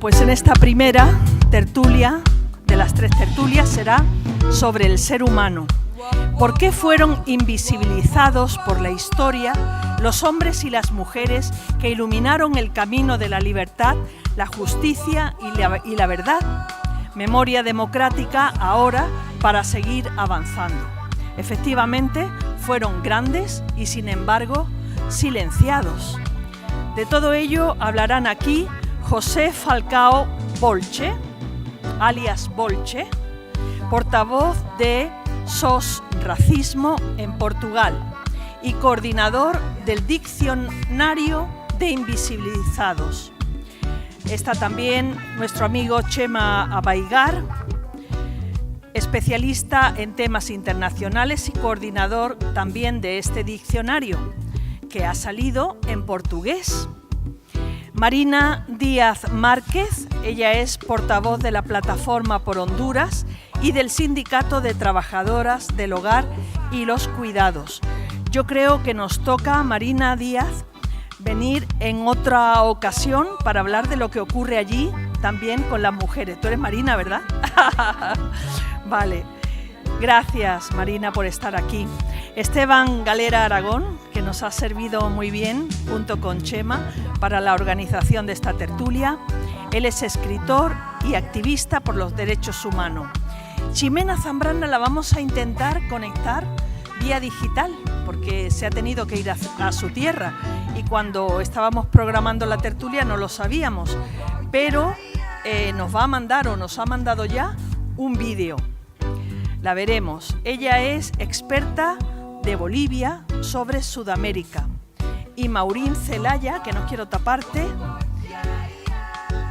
Pues en esta primera tertulia, de las 3 tertulias, será sobre el ser humano. ¿Por qué fueron invisibilizados por la historia los hombres y las mujeres que iluminaron el camino de la libertad, la justicia y la verdad? Memoria democrática ahora para seguir avanzando. Efectivamente, fueron grandes y, sin embargo, silenciados. De todo ello hablarán aquí José Falcao Bolche, alias Bolche, portavoz de SOS Racismo en Portugal y coordinador del Diccionario de Invisibilizados. Está también nuestro amigo Chema Abaigar, especialista en temas internacionales y coordinador también de este diccionario, que ha salido en portugués. Marina Díaz Márquez, ella es portavoz de la Plataforma por Honduras y del Sindicato de Trabajadoras del Hogar y los Cuidados. Yo creo que nos toca, Marina Díaz, venir en otra ocasión para hablar de lo que ocurre allí también con las mujeres. Tú eres Marina, ¿verdad? Vale. Gracias, Marina, por estar aquí. Esteban Galera Aragón, que nos ha servido muy bien, junto con Chema, para la organización de esta tertulia. Él es escritor y activista por los derechos humanos. Ximena Zambrana la vamos a intentar conectar vía digital, porque se ha tenido que ir a su tierra y cuando estábamos programando la tertulia no lo sabíamos, pero nos va a mandar o nos ha mandado ya un vídeo. La veremos. Ella es experta de Bolivia sobre Sudamérica. Y Maurín Zelaya, que no quiero taparte,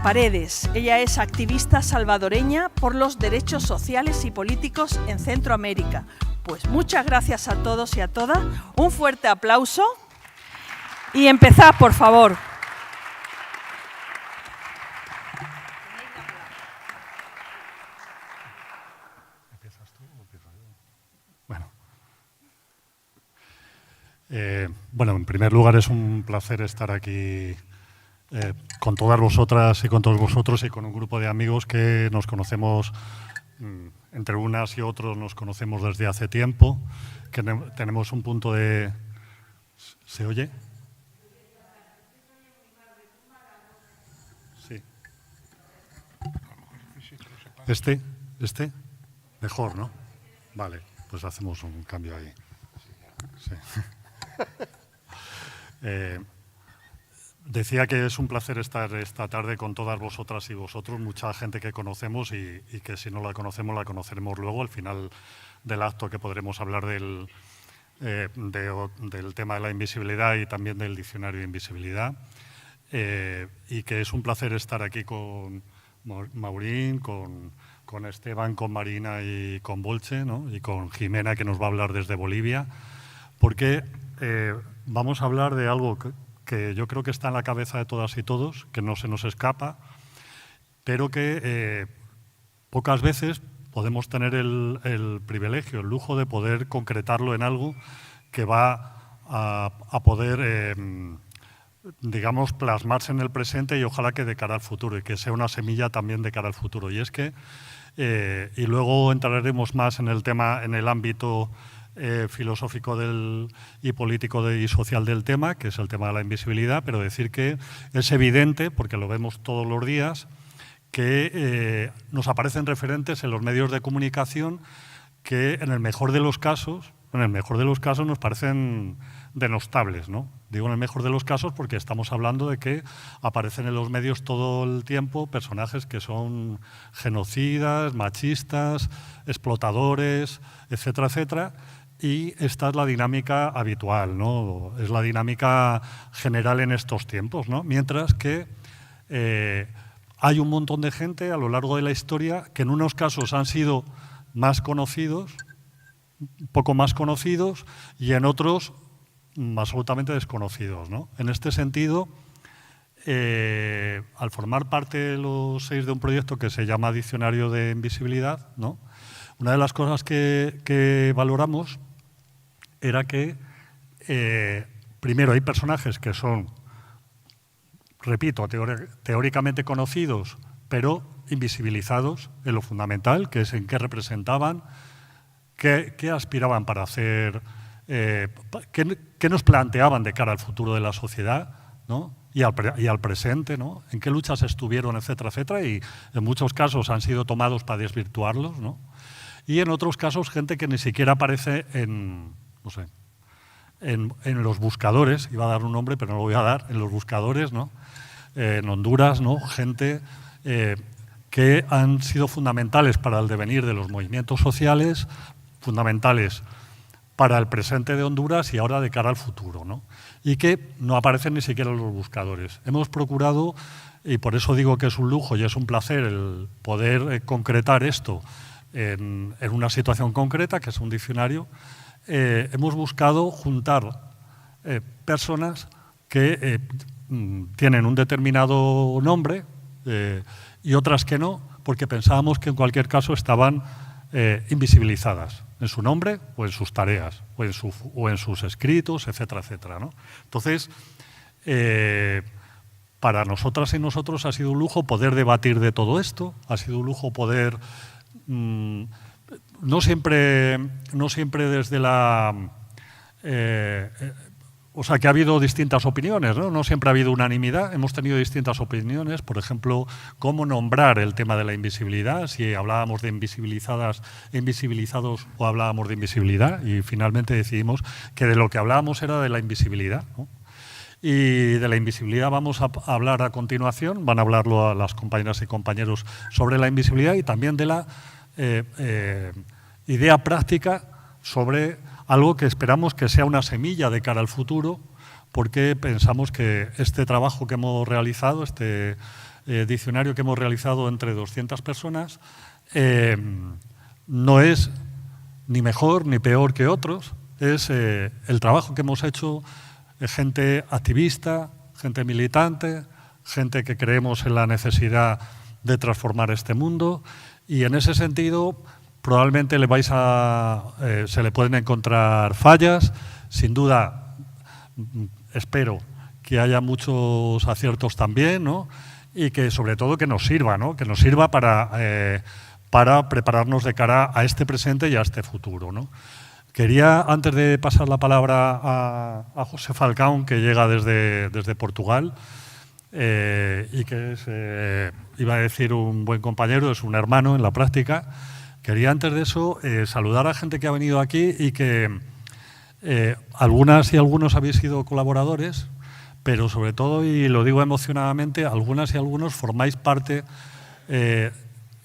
Paredes. Ella es activista salvadoreña por los derechos sociales y políticos en Centroamérica. Pues muchas gracias a todos y a todas. Un fuerte aplauso. Y empezad, por favor. Bueno, en primer lugar es un placer estar aquí con todas vosotras y con todos vosotros y con un grupo de amigos que nos conocemos, entre unas y otros nos conocemos desde hace tiempo, que tenemos un punto de... ¿Se oye? Sí. ¿Este? Mejor, ¿no? Vale, pues hacemos un cambio ahí. Sí. Decía que es un placer estar esta tarde con todas vosotras y vosotros, mucha gente que conocemos y que si no la conocemos la conoceremos luego al final del acto, que podremos hablar del tema de la invisibilidad y también del diccionario de invisibilidad, y que es un placer estar aquí con Maurín, con Esteban, con Marina y con Bolche, ¿no? Y con Ximena, que nos va a hablar desde Bolivia, porque vamos a hablar de algo que yo creo que está en la cabeza de todas y todos, que no se nos escapa, pero que pocas veces podemos tener el privilegio, el lujo de poder concretarlo en algo que va a poder, digamos, plasmarse en el presente y ojalá que de cara al futuro, y que sea una semilla también de cara al futuro. Y es que, y luego entraremos más en el tema, en el ámbito filosófico y político y social del tema, que es el tema de la invisibilidad, pero decir que es evidente, porque lo vemos todos los días, que nos aparecen referentes en los medios de comunicación que en el mejor de los casos nos parecen denostables, ¿no? Digo en el mejor de los casos porque estamos hablando de que aparecen en los medios todo el tiempo personajes que son genocidas, machistas, explotadores, etcétera, etcétera. Y esta es la dinámica habitual, ¿no? Es la dinámica general en estos tiempos, ¿no? Mientras que hay un montón de gente a lo largo de la historia que en unos casos han sido más conocidos, un poco más conocidos, y en otros absolutamente desconocidos, ¿no? En este sentido, al formar parte los 6 de un proyecto que se llama Diccionario de Invisibilidad, ¿no? Una de las cosas que valoramos era que, primero, hay personajes que son, repito, teóricamente conocidos, pero invisibilizados en lo fundamental, que es en qué representaban, qué aspiraban para hacer, qué nos planteaban de cara al futuro de la sociedad, ¿no? y al presente, ¿no? En qué luchas estuvieron, etcétera, etcétera, y en muchos casos han sido tomados para desvirtuarlos, ¿no? Y en otros casos gente que ni siquiera aparece en, no sé, en los buscadores, iba a dar un nombre pero no lo voy a dar, en los buscadores, ¿no? En Honduras, ¿no? Gente que han sido fundamentales para el devenir de los movimientos sociales, fundamentales para el presente de Honduras y ahora de cara al futuro, ¿no? Y que no aparecen ni siquiera en los buscadores. Hemos procurado, y por eso digo que es un lujo y es un placer el poder concretar esto en una situación concreta, que es un diccionario, hemos buscado juntar personas que tienen un determinado nombre y otras que no, porque pensábamos que en cualquier caso estaban invisibilizadas en su nombre o en sus tareas o en sus escritos, etcétera, etcétera, ¿no? Entonces, para nosotras y nosotros ha sido un lujo poder debatir de todo esto, ha sido un lujo poder, no siempre desde la... o sea, que ha habido distintas opiniones, ¿no? No siempre ha habido unanimidad, hemos tenido distintas opiniones, por ejemplo, cómo nombrar el tema de la invisibilidad, si hablábamos de invisibilizadas, invisibilizados o hablábamos de invisibilidad, y finalmente decidimos que de lo que hablábamos era de la invisibilidad, ¿no? Y de la invisibilidad vamos a hablar a continuación, van a hablarlo a las compañeras y compañeros sobre la invisibilidad y también de la idea práctica sobre algo que esperamos que sea una semilla de cara al futuro, porque pensamos que este trabajo que hemos realizado, este diccionario que hemos realizado entre 200 personas, no es ni mejor ni peor que otros, es el trabajo que hemos hecho gente activista, gente militante, gente que creemos en la necesidad de transformar este mundo, y en ese sentido probablemente se le pueden encontrar fallas. Sin duda, espero que haya muchos aciertos también, ¿no? Y que sobre todo que nos sirva, ¿no? Que nos sirva para prepararnos de cara a este presente y a este futuro, ¿no? Quería, antes de pasar la palabra a José Falcão, que llega desde Portugal, y que es, iba a decir, un buen compañero, es un hermano en la práctica. Quería antes de eso saludar a gente que ha venido aquí y que algunas y algunos habéis sido colaboradores, pero sobre todo, y lo digo emocionadamente, algunas y algunos formáis parte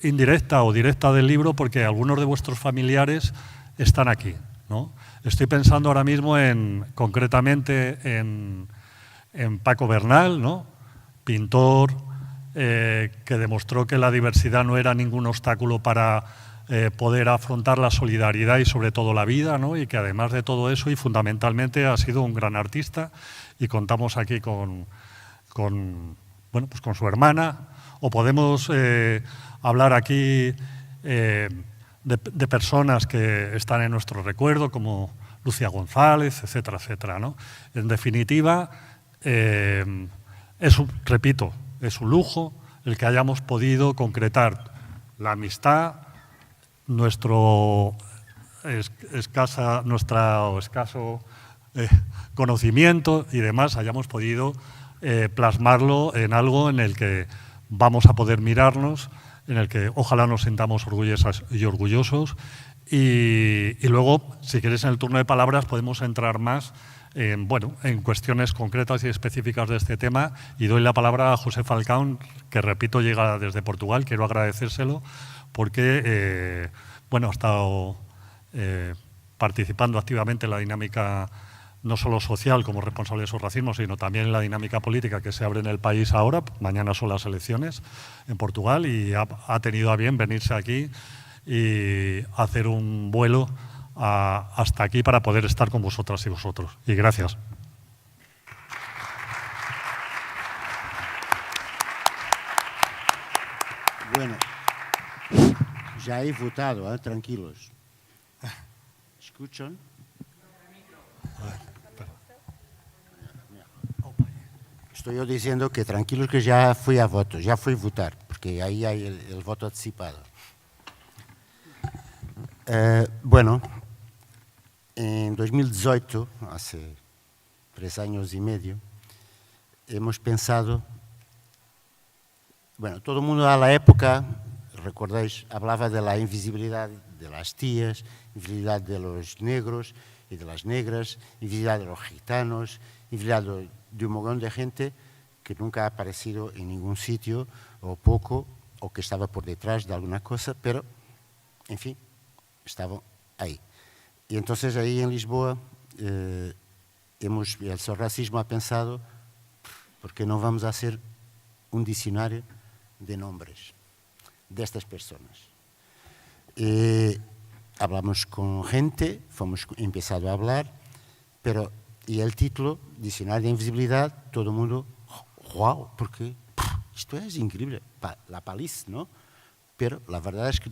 indirecta o directa del libro porque algunos de vuestros familiares están aquí, ¿no? Estoy pensando ahora mismo concretamente en Paco Bernal, ¿no? Pintor que demostró que la diversidad no era ningún obstáculo para poder afrontar la solidaridad y sobre todo la vida, ¿no? Y que además de todo eso y fundamentalmente ha sido un gran artista, y contamos aquí con su hermana, o podemos hablar aquí de personas que están en nuestro recuerdo como Lucia González, etcétera, etcétera, ¿no? En definitiva, repito, es un lujo el que hayamos podido concretar la amistad, nuestro escaso conocimiento y demás, hayamos podido plasmarlo en algo en el que vamos a poder mirarnos, en el que ojalá nos sintamos orgullosas y orgullosos. Y luego, si queréis, en el turno de palabras podemos entrar más en cuestiones concretas y específicas de este tema, y doy la palabra a José Falcão, que repito, llega desde Portugal. Quiero agradecérselo porque ha estado participando activamente en la dinámica no solo social como responsable de esos racismos, sino también en la dinámica política que se abre en el país ahora. Mañana son las elecciones en Portugal y ha tenido a bien venirse aquí y hacer un vuelo hasta aquí para poder estar con vosotras y vosotros. Y gracias. Bueno, ya he votado, tranquilos. ¿Escuchan? Estou eu dizendo que tranquilos que já fui a voto, já fui votar, porque aí há o voto anticipado. Bueno, en 2018, hace 3 años y medio, hemos pensado, bueno, todo el mundo a la época, recordáis, hablaba de la invisibilidad de las tías, invisibilidad de los negros y de las negras, invisibilidad de los gitanos, invisibilidad de un montón de gente que nunca ha aparecido en ningún sitio, o poco, o que estaba por detrás de alguna cosa, pero, en fin, estaban ahí. Y entonces ahí en Lisboa, el Sorracismo ha pensado, ¿por qué no vamos a hacer un diccionario de nombres de estas personas? Hablamos con gente, hemos empezado a hablar, pero, y el título, Diccionario de Invisibilidad, todo el mundo, wow, porque esto es increíble, la paliza, ¿no? Pero la verdad es que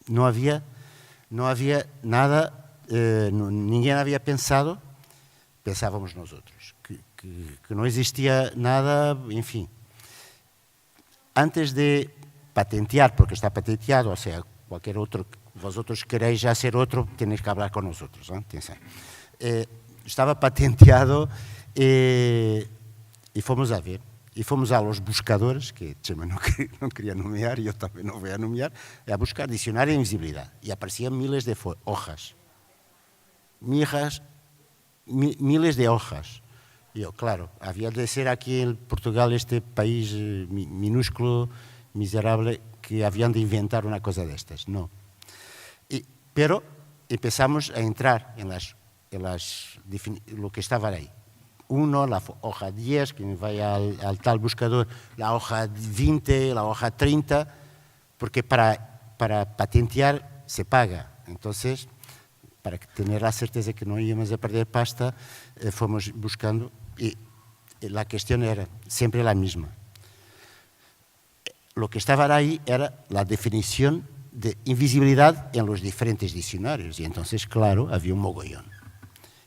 no había nada, ninguém había pensado, pensábamos nosotros, que no existía nada, en fin. Antes de patentear, porque está patenteado, o sea, cualquier otro, vosotros queréis hacer otro, tenéis que hablar con nosotros, ¿no? Estaba patenteado y fomos a ver. Y fuimos a los buscadores, que Chema no quería nomear, yo también no voy a nomear, a buscar diccionario de invisibilidad. Y aparecían miles de hojas. Miles de hojas. Y yo, claro, había de ser aquí en Portugal, este país minúsculo, miserable, que habían de inventar una cosa de estas. No. Pero empezamos a entrar en lo que estaba ahí. Uno, la hoja 10, que vaya al tal buscador, la hoja 20, la hoja 30, porque para patentear se paga. Entonces, para tener la certeza que no íbamos a perder pasta, fuimos buscando y la cuestión era siempre la misma. Lo que estaba ahí era la definición de invisibilidad en los diferentes diccionarios y entonces, claro, había un mogollón.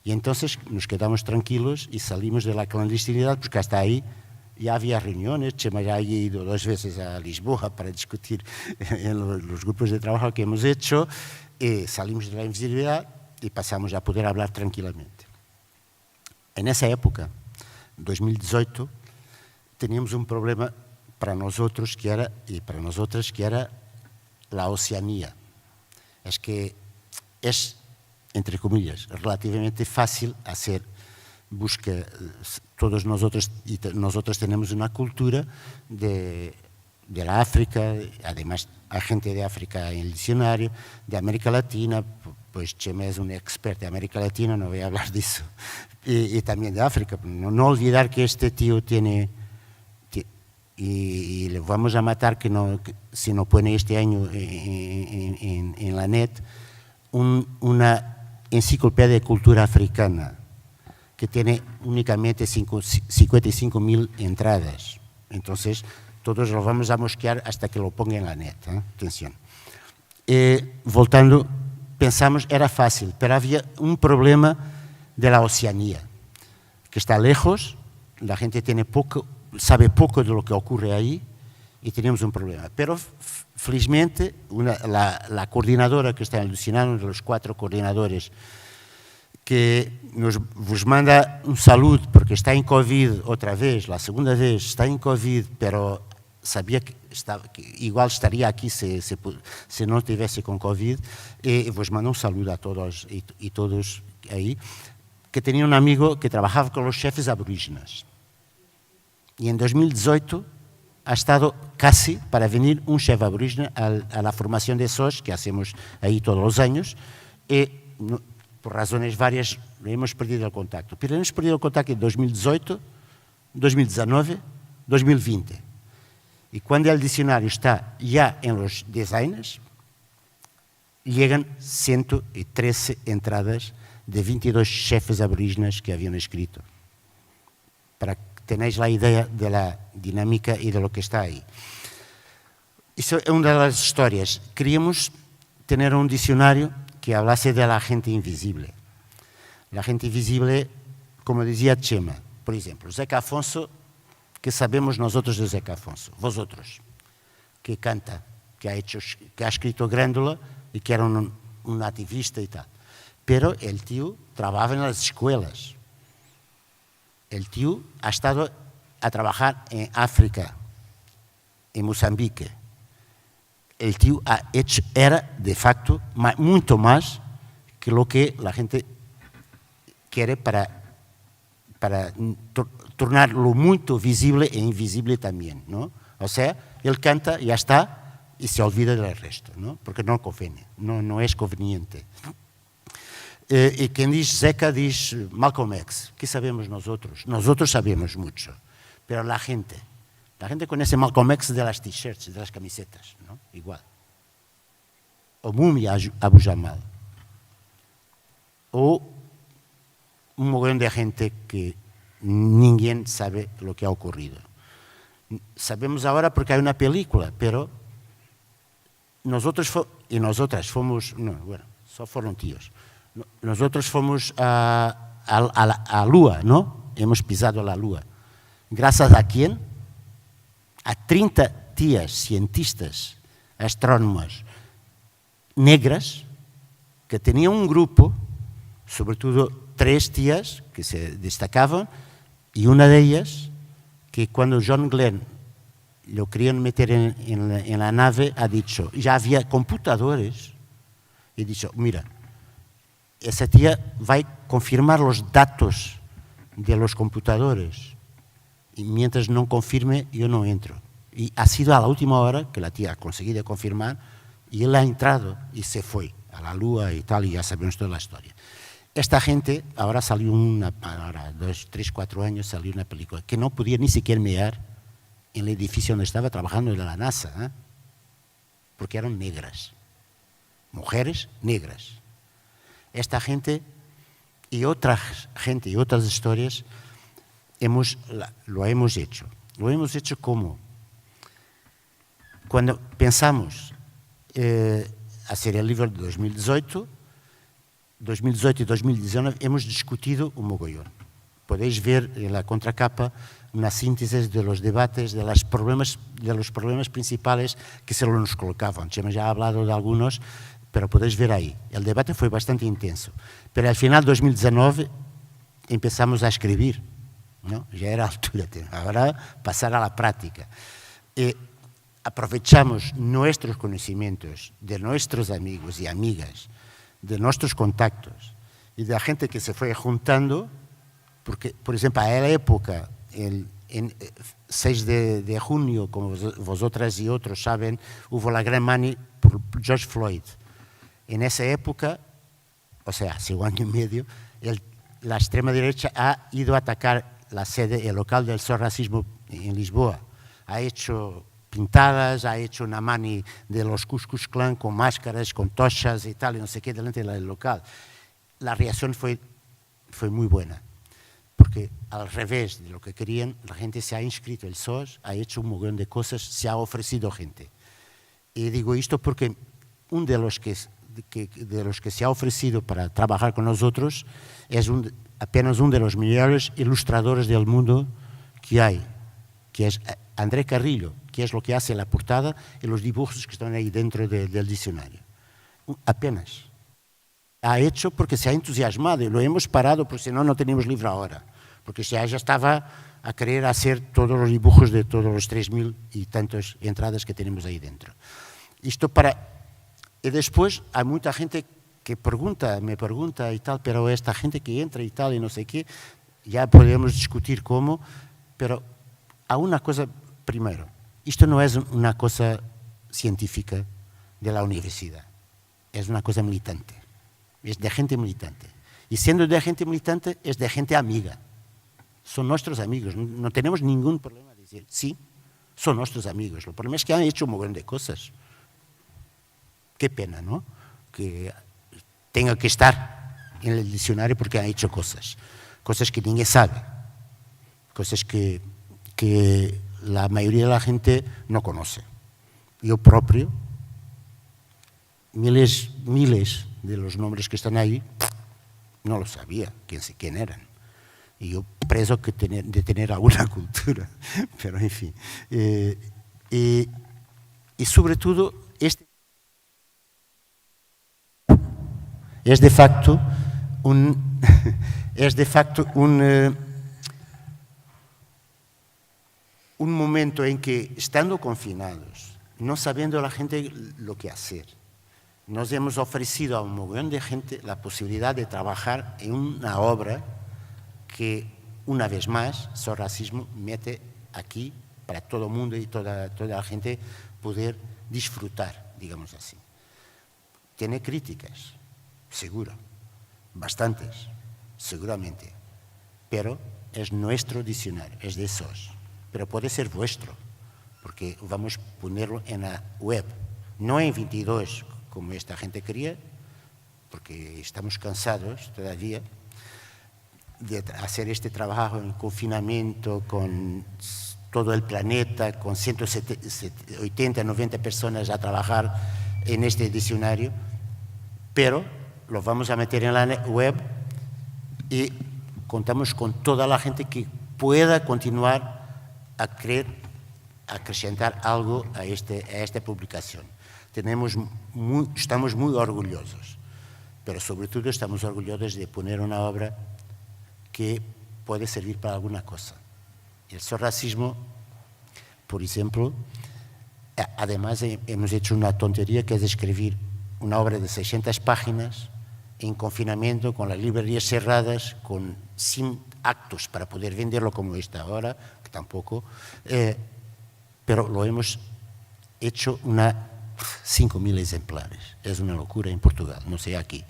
Y entonces nos quedamos tranquilos y salimos de la clandestinidad porque hasta ahí ya había reuniones. Chema ya había ido 2 veces a Lisboa para discutir en los grupos de trabajo que hemos hecho. Salimos de la invisibilidad y pasamos a poder hablar tranquilamente. En esa época, 2018, teníamos un problema para nosotros y para nosotras que era la Oceanía. Es que es, entre comillas, relativamente fácil hacer busca. Todos nosotros tenemos una cultura de la África, además hay gente de África en el diccionario, de América Latina, pues Chema es un experto de América Latina, no voy a hablar de eso, y también de África. No olvidar que este tío tiene, y le vamos a matar si no pone este año en la net, una enciclopedia de cultura africana que tiene únicamente 55.000 entradas. Entonces, todos lo vamos a mosquear hasta que lo ponga en la net. Atención. Voltando, pensamos, era fácil, pero había un problema de la Oceanía, que está lejos, la gente sabe poco de lo que ocurre ahí y tenemos un problema. Pero felizmente la coordinadora que está en el diccionario, de los 4 coordinadores, que vos manda un saludo porque está en COVID otra vez, la segunda vez está en COVID, pero sabía que igual estaría aquí si no estuviese con COVID, y vos manda un saludo a todos y todos ahí, que tenía un amigo que trabajaba con los chefes aborígenes. Y en 2018 ha estado casi para venir un chef aborígene a la formación de SOS, que hacemos ahí todos los años, y por razones varias hemos perdido el contacto. Pero hemos perdido el contacto en 2018, 2019, 2020. Y cuando el diccionario está ya en los 10 años, llegan 113 entradas de 22 chefes aborígenes que habían escrito. Para que tenéis la idea de la dinámica y de lo que está ahí. Eso es una de las historias. Queríamos tener un diccionario que hablase de la gente invisible. La gente invisible, como decía Chema, por ejemplo, Zeca Afonso ¿Qué sabemos nosotros de Zeca Afonso? Vosotros, que canta, que ha escrito Grândola y que era un activista y tal. Pero el tío trabajaba en las escuelas. El tío ha estado a trabajar en África, en Mozambique. El tío era de facto mucho más que lo que la gente quiere para tornarlo muy visible e invisible también, ¿no? O sea, él canta, ya está, y se olvida del resto, ¿no? Porque no conviene, no es conveniente. Y quien dice Zeca dice Malcolm X. ¿Qué sabemos nosotros? Nosotros sabemos mucho, pero la gente conoce Malcolm X de las t-shirts, de las camisetas, ¿no? Igual. O Mumia Abu Jamal. O un montón de gente que ninguém sabe lo que ha ocurrido. Sabemos ahora porque hay una película, pero nosotros y nosotras fomos, no, bueno, só fueron tíos. Nosotros fomos a la Lua, ¿no? Hemos pisado la Lua. ¿Gracias a quién? A 30 tías cientistas, astrónomas negras que tenían un grupo, sobre todo 3 tías que se destacaban, y una de ellas que cuando John Glenn lo querían meter en la nave ha dicho, ya había computadores, y ha dicho, mira, esa tía va a confirmar los datos de los computadores y mientras no confirme yo no entro. Y ha sido a la última hora que la tía ha conseguido confirmar y él ha entrado y se fue a la Lua y tal, y ya sabemos toda la historia. Esta gente, ahora salió ahora 2, 3, 4 años salió una película que no podía ni siquiera mear en el edificio donde estaba trabajando en la NASA, ¿eh? Porque eran negras, mujeres negras. Esta gente y otra gente y otras historias lo hemos hecho. Lo hemos hecho como cuando pensamos hacer el libro de 2018 y 2019 hemos discutido un mogollón. Podéis ver en la contracapa una síntesis de los debates, de los problemas principales que se nos colocaban. Hemos ya hablado de algunos, pero podéis ver ahí. El debate fue bastante intenso. Pero al final de 2019 empezamos a escribir, ¿no? Ya era altura, ahora pasar a la práctica. Aprovechamos nuestros conocimientos de nuestros amigos y amigas, de nuestros contactos y de la gente que se fue juntando, porque, por ejemplo, a la época, en 6 de junio, como vosotras y otros saben, hubo la gran mani por George Floyd. En esa época, o sea, hace 1 año y medio, la extrema derecha ha ido a atacar la sede, el local del Só Racismo en Lisboa. Ha hecho pintadas, ha hecho una mani de los Ku Klux Klan con máscaras, con tochas y tal, y no sé qué, delante del local. La reacción fue muy buena, porque al revés de lo que querían, la gente se ha inscrito, el SOS ha hecho un montón de cosas, se ha ofrecido gente. Y digo esto porque uno de los que se ha ofrecido para trabajar con nosotros es apenas uno de los mejores ilustradores del mundo que hay, que es André Carrillo, que es lo que hace la portada y los dibujos que están ahí dentro del diccionario. Apenas. Ha hecho porque se ha entusiasmado y lo hemos parado porque si no, no teníamos libro ahora. Porque ya estaba a querer hacer todos los dibujos de todos los 3.000 y tantas entradas que tenemos ahí dentro. Esto y después hay mucha gente que me pregunta y tal, pero esta gente que entra y tal y no sé qué, ya podemos discutir cómo, pero hay una cosa primero. Esto no es una cosa científica de la universidad, es una cosa militante, es de gente militante. Y siendo de gente militante, es de gente amiga. Son nuestros amigos, no tenemos ningún problema de decir, sí, son nuestros amigos. El problema es que han hecho un montón de cosas. Qué pena, ¿no? Que tenga que estar en el diccionario porque han hecho cosas que nadie sabe, cosas que la mayoría de la gente no conoce. Yo propio, miles de los nombres que están ahí, no lo sabía quién eran. Y yo preso de tener alguna cultura, pero en fin. Y sobre todo, es de facto un momento en que, estando confinados, no sabiendo la gente lo que hacer, nos hemos ofrecido a un montón de gente la posibilidad de trabajar en una obra que, una vez más, SOS Racismo mete aquí para todo el mundo y toda la gente poder disfrutar, digamos así. Tiene críticas, seguro, bastantes, seguramente, pero es nuestro diccionario, es de SOS, pero puede ser vuestro, porque vamos a ponerlo en la web, no en 22, como esta gente quería, porque estamos cansados todavía de hacer este trabajo en confinamiento con todo el planeta, con 180, 90 personas a trabajar en este diccionario, pero lo vamos a meter en la web y contamos con toda la gente que pueda continuar a acrescentar algo a esta publicación. Estamos muy orgullosos, pero sobre todo estamos orgullosos de poner una obra que puede servir para alguna cosa. El SOS Racismo, por ejemplo, además hemos hecho una tontería que es escribir una obra de 600 páginas en confinamiento, con las librerías cerradas, sin actos para poder venderlo como está ahora, que tampoco, pero lo hemos hecho 5.000 ejemplares. Es una locura en Portugal, no sé aquí,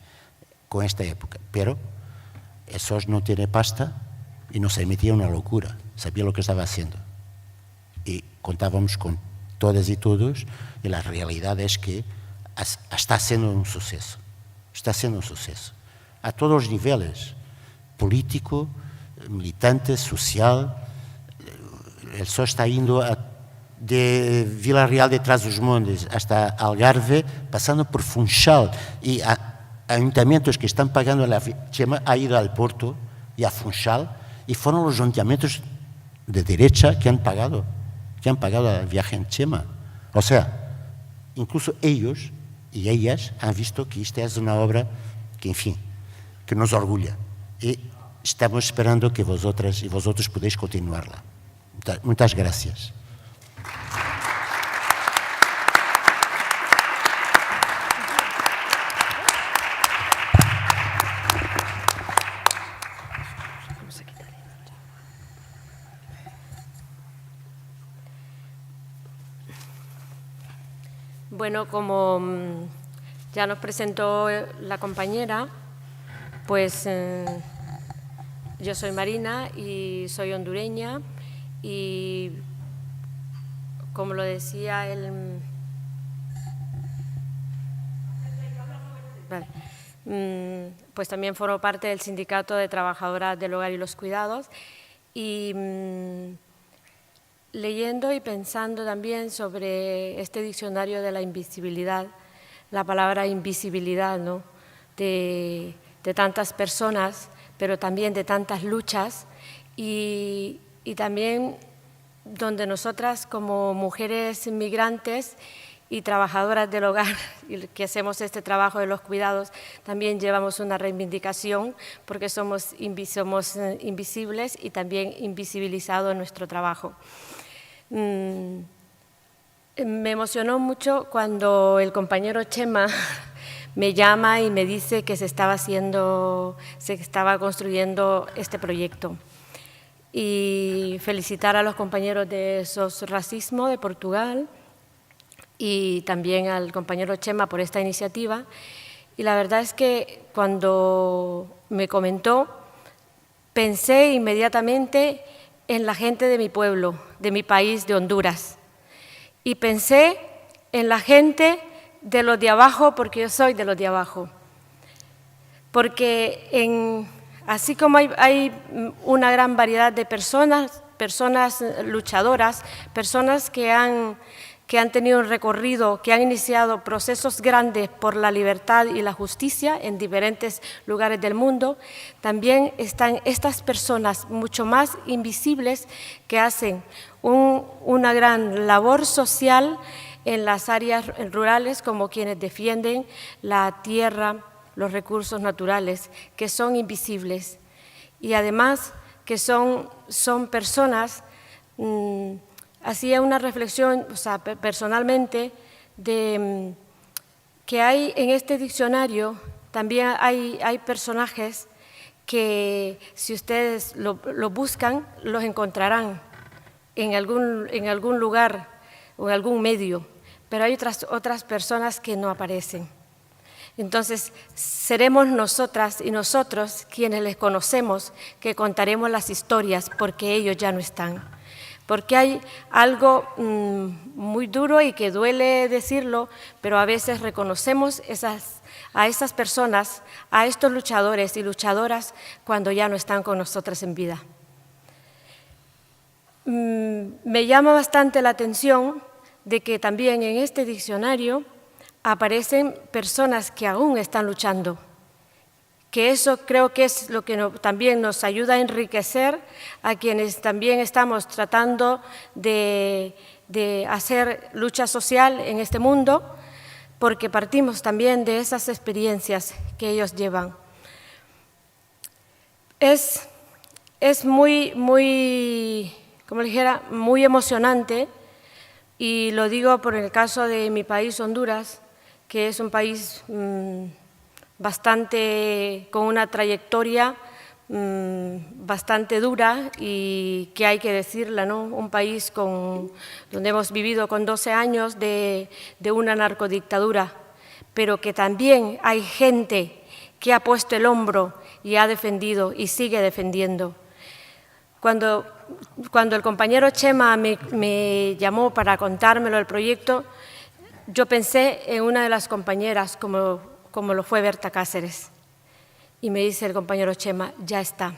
con esta época, pero SOS no tiene pasta y nos emitía una locura, sabía lo que estaba haciendo. Y contábamos con todas y todos, y la realidad es que está siendo un suceso. Está siendo un suceso. A todos los niveles, político, militante, social. El SOS está yendo de Vila Real de Trás-os-Montes hasta Algarve, pasando por Funchal, y ayuntamientos que están pagando la Chema ha ido al Porto y a Funchal, y fueron los ayuntamientos de derecha que han pagado el viaje en Chema. O sea, incluso ellos y ellas han visto que esta es una obra que, en fin, que nos orgulha. Y estamos esperando que vosotras y vosotros podáis continuarla. Muchas gracias. Bueno, como ya nos presentó la compañera, pues yo soy Marina y soy hondureña y, como lo decía el... Vale. Pues también formo parte del Sindicato de Trabajadoras del Hogar y los Cuidados y leyendo y pensando también sobre este diccionario de la invisibilidad, la palabra invisibilidad, ¿no? de tantas personas, pero también de tantas luchas y también donde nosotras como mujeres inmigrantes y trabajadoras del hogar que hacemos este trabajo de los cuidados, también llevamos una reivindicación porque somos invisibles y también invisibilizado en nuestro trabajo. Me emocionó mucho cuando el compañero Chema me llama y me dice que se estaba construyendo este proyecto. Y felicitar a los compañeros de SOS Racismo de Portugal y también al compañero Chema por esta iniciativa. Y la verdad es que cuando me comentó, pensé inmediatamente en la gente de mi pueblo, de mi país, de Honduras. Y pensé en la gente de los de abajo, porque yo soy de los de abajo. Porque así como hay una gran variedad de personas luchadoras, personas que han que han tenido un recorrido, que han iniciado procesos grandes por la libertad y la justicia en diferentes lugares del mundo. También están estas personas mucho más invisibles que hacen una gran labor social en las áreas rurales, como quienes defienden la tierra, los recursos naturales, que son invisibles. Y además que son personas, hacía una reflexión, o sea, personalmente, de que hay en este diccionario, también hay personajes que si ustedes lo buscan, los encontrarán en algún lugar o en algún medio, pero hay otras personas que no aparecen. Entonces, seremos nosotras y nosotros quienes les conocemos, que contaremos las historias porque ellos ya no están. Porque hay algo muy duro y que duele decirlo, pero a veces reconocemos a esas personas, a estos luchadores y luchadoras cuando ya no están con nosotras en vida. Me llama bastante la atención de que también en este diccionario aparecen personas que aún están luchando, que eso creo que es lo que también nos ayuda a enriquecer a quienes también estamos tratando de hacer lucha social en este mundo, porque partimos también de esas experiencias que ellos llevan. Es muy, como dijera, muy emocionante, y lo digo por el caso de mi país, Honduras, que es un país bastante con una trayectoria bastante dura y que hay que decirla, ¿no? Un país donde hemos vivido con 12 años de una narcodictadura, pero que también hay gente que ha puesto el hombro y ha defendido y sigue defendiendo. Cuando el compañero Chema me llamó para contármelo del proyecto, yo pensé en una de las compañeras, como lo fue Berta Cáceres. Y me dice el compañero Chema, ya está.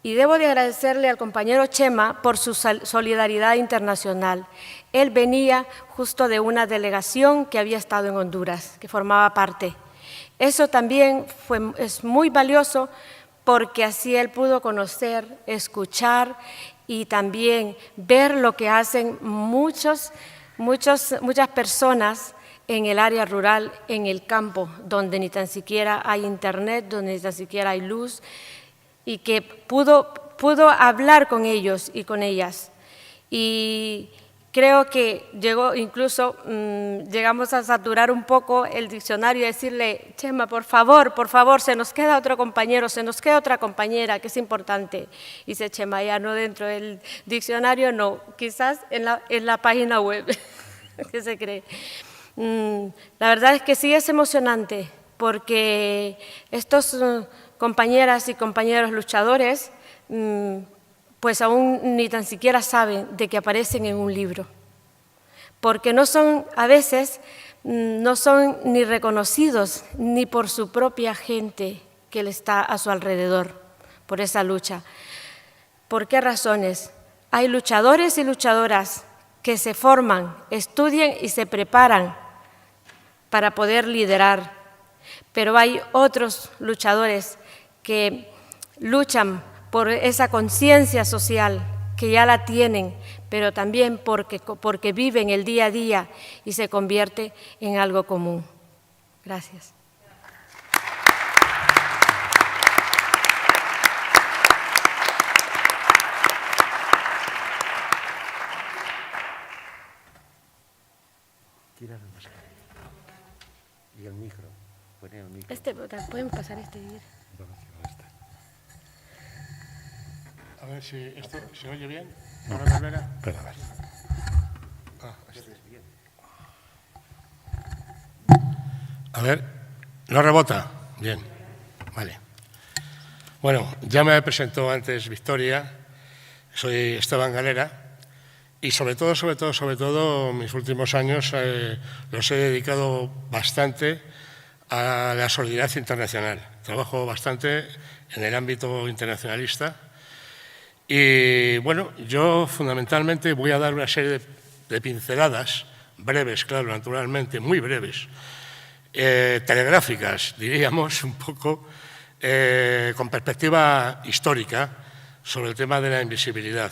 Y debo de agradecerle al compañero Chema por su solidaridad internacional. Él venía justo de una delegación que había estado en Honduras, que formaba parte. Eso también es muy valioso porque así él pudo conocer, escuchar y también ver lo que hacen muchas personas en el área rural, en el campo, donde ni tan siquiera hay internet, donde ni tan siquiera hay luz, y que pudo hablar con ellos y con ellas. Y creo que llegamos a saturar un poco el diccionario y decirle, Chema, por favor, se nos queda otro compañero, se nos queda otra compañera, que es importante. Y dice Chema, ya no dentro del diccionario, no, quizás en la página web. ¿Qué se cree? La verdad es que sí es emocionante, porque estos compañeras y compañeros luchadores pues aún ni tan siquiera saben de que aparecen en un libro, porque a veces no son ni reconocidos ni por su propia gente que está a su alrededor por esa lucha. ¿Por qué razones? Hay luchadores y luchadoras que se forman, estudian y se preparan para poder liderar, pero hay otros luchadores que luchan por esa conciencia social que ya la tienen, pero también porque viven el día a día y se convierte en algo común. Gracias. Y el micro. Poner el micro. ¿Pueden pasar este? A ver si esto se oye bien. ¿Ahora me verá? Espera, a ver. A ver, no rebota. Bien, vale. Bueno, ya me presentó antes Victoria. Soy Esteban Galera. Y sobre todo, mis últimos años los he dedicado bastante a la solidaridad internacional. Trabajo bastante en el ámbito internacionalista. Y bueno, yo fundamentalmente voy a dar una serie de pinceladas breves, claro, naturalmente, muy breves, telegráficas, diríamos, un poco, con perspectiva histórica sobre el tema de la invisibilidad.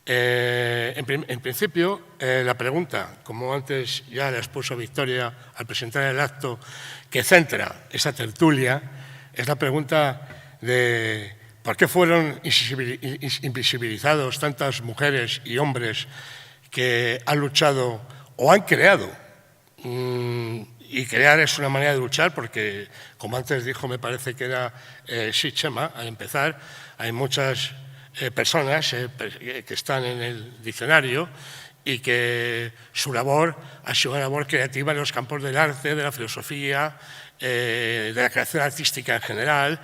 En principio, la pregunta, como antes ya la expuso Victoria al presentar el acto que centra esa tertulia, es la pregunta de por qué fueron invisibilizados tantas mujeres y hombres que han luchado o han creado. Y crear es una manera de luchar porque, como antes dijo, me parece que era Chema, al empezar, hay muchas personas que están en el diccionario y que su labor ha sido una labor creativa en los campos del arte, de la filosofía, de la creación artística en general,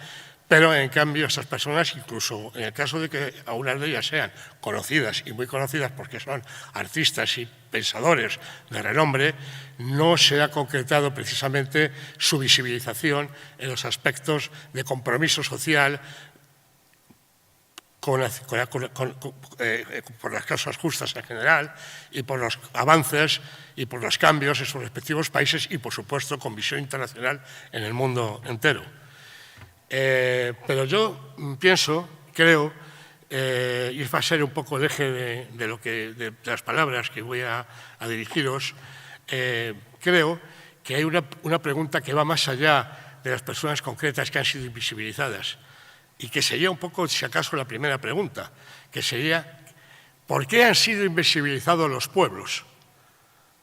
pero en cambio esas personas, incluso en el caso de que algunas de ellas sean conocidas y muy conocidas porque son artistas y pensadores de renombre, no se ha concretado precisamente su visibilización en los aspectos de compromiso social por las causas justas en general y por los avances y por los cambios en sus respectivos países y, por supuesto, con visión internacional en el mundo entero. Pero yo creo, y va a ser un poco el eje de las palabras que voy a dirigiros, creo que hay una pregunta que va más allá de las personas concretas que han sido invisibilizadas y que sería un poco, si acaso, la primera pregunta, que sería ¿por qué han sido invisibilizados los pueblos?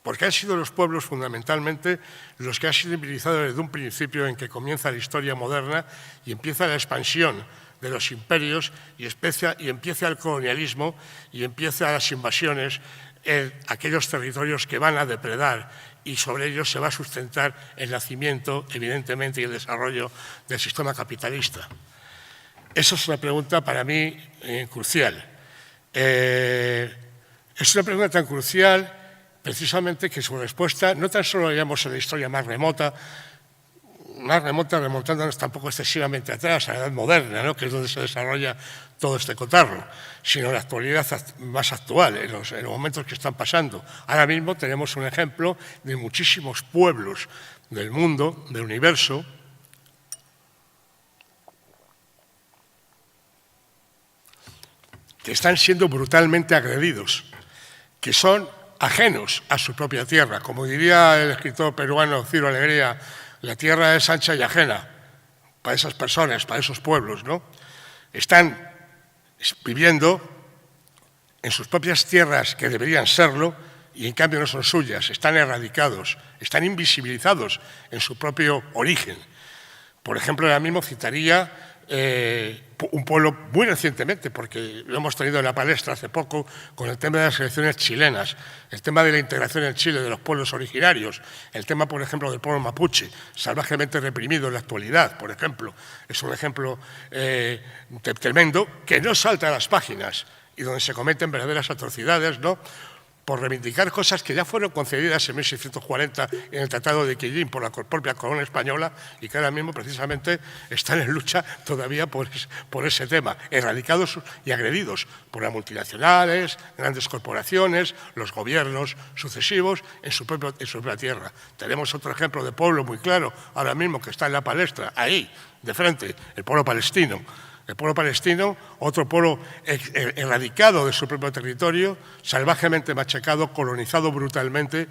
Porque han sido los pueblos fundamentalmente los que han sido invisibilizados desde un principio en que comienza la historia moderna y empieza la expansión de los imperios y empieza el colonialismo y empieza las invasiones en aquellos territorios que van a depredar y sobre ellos se va a sustentar el nacimiento, evidentemente, y el desarrollo del sistema capitalista. Esa es una pregunta para mí crucial. Es una pregunta tan crucial precisamente que su respuesta no tan solo la hallamos en la historia más remota remontándonos tampoco excesivamente atrás, a la edad moderna, ¿no?, que es donde se desarrolla todo este cotarro, sino en la actualidad más actual, en los momentos que están pasando. Ahora mismo tenemos un ejemplo de muchísimos pueblos del mundo, del universo, que están siendo brutalmente agredidos, que son ajenos a su propia tierra. Como diría el escritor peruano Ciro Alegría, la tierra es ancha y ajena para esas personas, para esos pueblos, ¿no? Están viviendo en sus propias tierras que deberían serlo y en cambio no son suyas, están erradicados, están invisibilizados en su propio origen. Por ejemplo, ahora mismo citaría un pueblo muy recientemente, porque lo hemos tenido en la palestra hace poco, con el tema de las elecciones chilenas, el tema de la integración en Chile de los pueblos originarios, el tema, por ejemplo, del pueblo mapuche, salvajemente reprimido en la actualidad, por ejemplo. Es un ejemplo tremendo que no salta a las páginas y donde se cometen verdaderas atrocidades, ¿no?, por reivindicar cosas que ya fueron concedidas en 1640 en el Tratado de Quillín por la propia corona española y que ahora mismo precisamente están en lucha todavía por ese tema, erradicados y agredidos por las multinacionales, grandes corporaciones, los gobiernos sucesivos en su propia tierra. Tenemos otro ejemplo de pueblo muy claro ahora mismo que está en la palestra, ahí, de frente, el pueblo palestino. El pueblo palestino, otro pueblo erradicado de su propio territorio, salvajemente machacado, colonizado brutalmente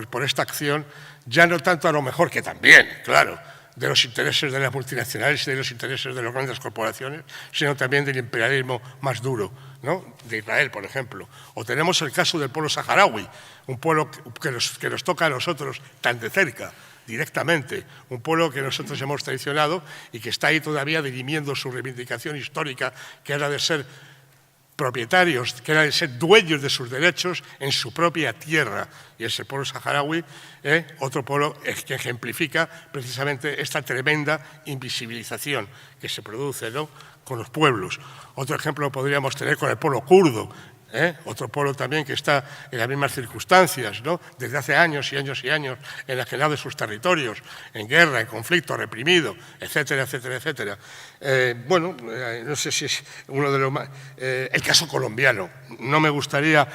por esta acción, ya no tanto a lo mejor, que también, claro, de los intereses de las multinacionales y de los intereses de las grandes corporaciones, sino también del imperialismo más duro, ¿no?, de Israel, por ejemplo. O tenemos el caso del pueblo saharaui, un pueblo que nos toca a nosotros tan de cerca, directamente, un pueblo que nosotros hemos traicionado y que está ahí todavía dirimiendo su reivindicación histórica, que era de ser propietarios, que era de ser dueños de sus derechos en su propia tierra. Y ese pueblo saharaui, otro pueblo que ejemplifica precisamente esta tremenda invisibilización que se produce, ¿no?, con los pueblos. Otro ejemplo lo podríamos tener con el pueblo kurdo, Otro pueblo también que está en las mismas circunstancias, ¿no? Desde hace años y años y años enajenado de sus territorios, en guerra, en conflicto, reprimido, etcétera, etcétera, etcétera. No sé si es uno de los más... el caso colombiano. No me gustaría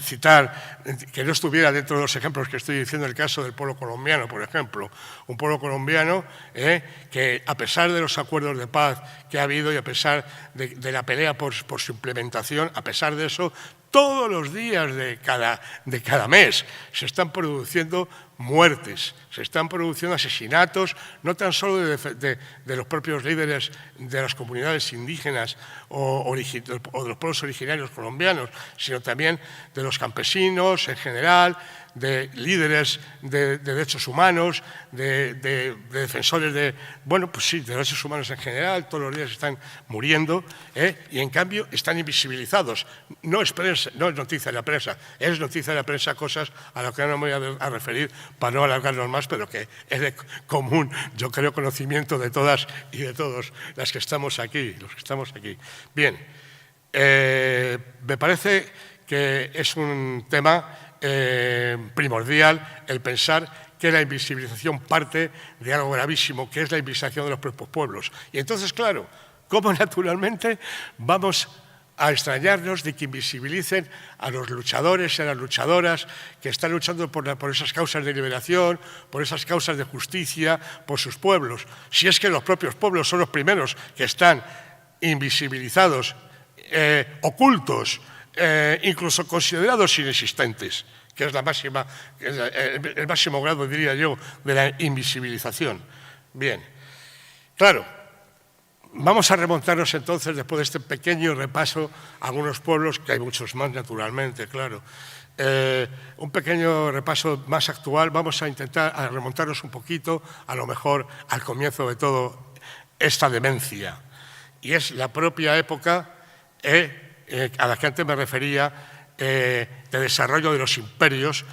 citar que no estuviera dentro de los ejemplos que estoy diciendo el caso del pueblo colombiano, por ejemplo. Un pueblo colombiano que, a pesar de los acuerdos de paz que ha habido y a pesar de la pelea por su implementación, a pesar de eso, todos los días de cada mes se están produciendo muertes, se están produciendo asesinatos, no tan solo de los propios líderes de las comunidades indígenas o de los pueblos originarios colombianos, sino también de los campesinos en general, de líderes de derechos humanos, de defensores de derechos humanos en general. Todos los días están muriendo y en cambio están invisibilizados. No es noticia de la prensa, es noticia de la prensa cosas a las que no me voy a referir para no alargarnos más, pero que es de común, yo creo, conocimiento de todas y de todos los que estamos aquí. Bien, me parece que es un tema primordial el pensar que la invisibilización parte de algo gravísimo, que es la invisibilización de los propios pueblos. Y entonces, claro, ¿cómo naturalmente vamos a extrañarnos de que invisibilicen a los luchadores y a las luchadoras que están luchando por esas causas de liberación, por esas causas de justicia, por sus pueblos? Si es que los propios pueblos son los primeros que están invisibilizados, ocultos, incluso considerados inexistentes, que es el máximo grado, diría yo, de la invisibilización. Bien, claro, vamos a remontarnos entonces, después de este pequeño repaso, a algunos pueblos, que hay muchos más naturalmente, claro. Un pequeño repaso más actual, vamos a intentar remontarnos un poquito, a lo mejor al comienzo de todo esta demencia, y es la propia época a la que antes me refería, de desarrollo de los imperios,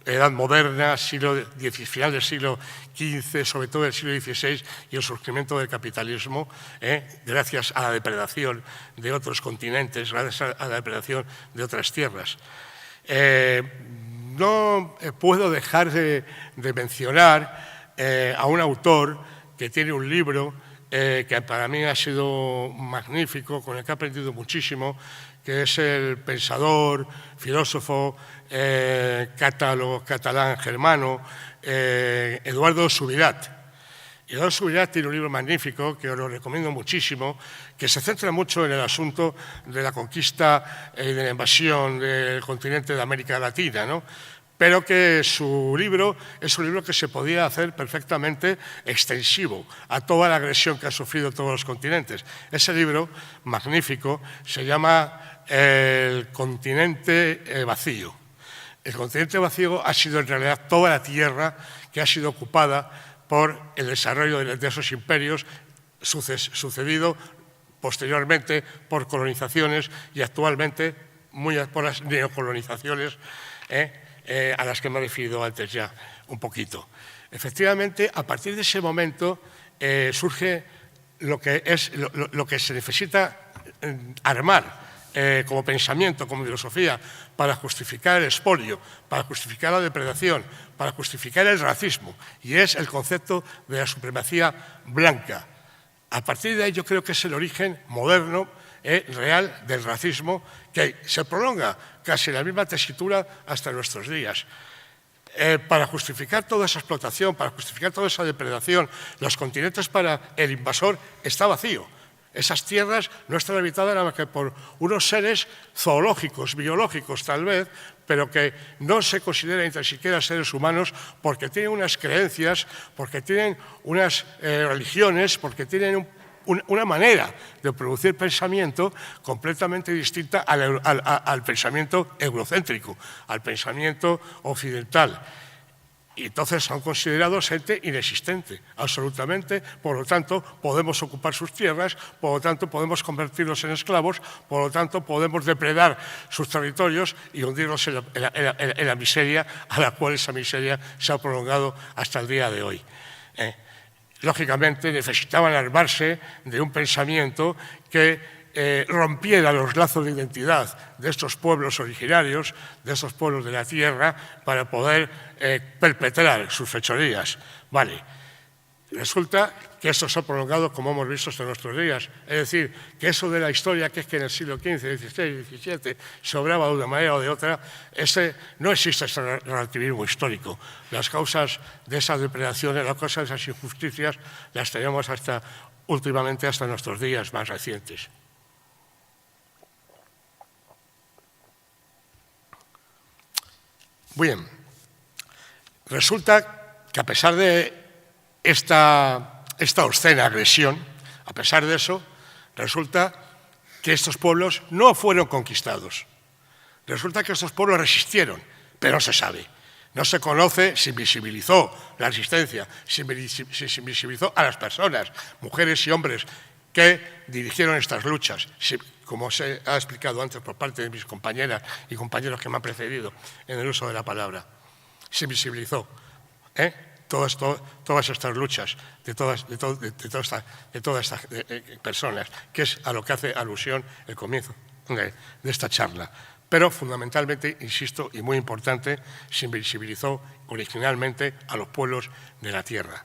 edad moderna, final del siglo XV, sobre todo del siglo XVI, y el surgimiento del capitalismo, gracias a la depredación de otros continentes, gracias a la depredación de otras tierras. No puedo dejar de mencionar a un autor que tiene un libro que para mí ha sido magnífico, con el que he aprendido muchísimo, que es el pensador, filósofo, catalán germano, Eduardo Subirats. Eduardo Subirats tiene un libro magnífico que os lo recomiendo muchísimo, que se centra mucho en el asunto de la conquista y de la invasión del continente de América Latina, ¿no? Pero que su libro es un libro que se podía hacer perfectamente extensivo a toda la agresión que han sufrido todos los continentes. Ese libro, magnífico, se llama El continente vacío. El continente vacío ha sido en realidad toda la tierra que ha sido ocupada por el desarrollo de esos imperios, sucedido posteriormente por colonizaciones y actualmente por las neocolonizaciones, a las que me he referido antes ya un poquito. Efectivamente, a partir de ese momento surge lo que se necesita armar como pensamiento, como filosofía, para justificar el expolio, para justificar la depredación, para justificar el racismo, y es el concepto de la supremacía blanca. A partir de ahí yo creo que es el origen moderno, real del racismo, que se prolonga casi en la misma tesitura hasta nuestros días. Para justificar toda esa explotación, para justificar toda esa depredación, los continentes para el invasor está vacío. Esas tierras no están habitadas nada más que por unos seres zoológicos, biológicos tal vez, pero que no se consideran ni tan siquiera seres humanos porque tienen unas creencias, porque tienen unas religiones, porque tienen una manera de producir pensamiento completamente distinta al pensamiento eurocéntrico, al pensamiento occidental. Y entonces son considerados gente inexistente, absolutamente. Por lo tanto, podemos ocupar sus tierras, por lo tanto, podemos convertirlos en esclavos, por lo tanto, podemos depredar sus territorios y hundirlos en la miseria, a la cual esa miseria se ha prolongado hasta el día de hoy. Lógicamente, necesitaban armarse de un pensamiento que rompiera los lazos de identidad de estos pueblos originarios, de estos pueblos de la tierra, para poder perpetrar sus fechorías. Vale. Resulta que esto se ha prolongado, como hemos visto, hasta nuestros días. Es decir, que eso de la historia, que es que en el siglo XV, XVI, XVII se obraba de una manera o de otra, no existe ese relativismo histórico. Las causas de esas depredaciones, las causas de esas injusticias, las tenemos últimamente hasta nuestros días más recientes. Bien, resulta que a pesar de esta obscena agresión, a pesar de eso, resulta que estos pueblos no fueron conquistados. Resulta que estos pueblos resistieron, pero no se sabe. No se conoce, se invisibilizó la resistencia, se invisibilizó a las personas, mujeres y hombres, que dirigieron estas luchas, como se ha explicado antes por parte de mis compañeras y compañeros que me han precedido en el uso de la palabra. Se invisibilizó todas estas luchas de todas estas personas, que es a lo que hace alusión el comienzo de esta charla. Pero fundamentalmente, insisto, y muy importante, se invisibilizó originalmente a los pueblos de la tierra.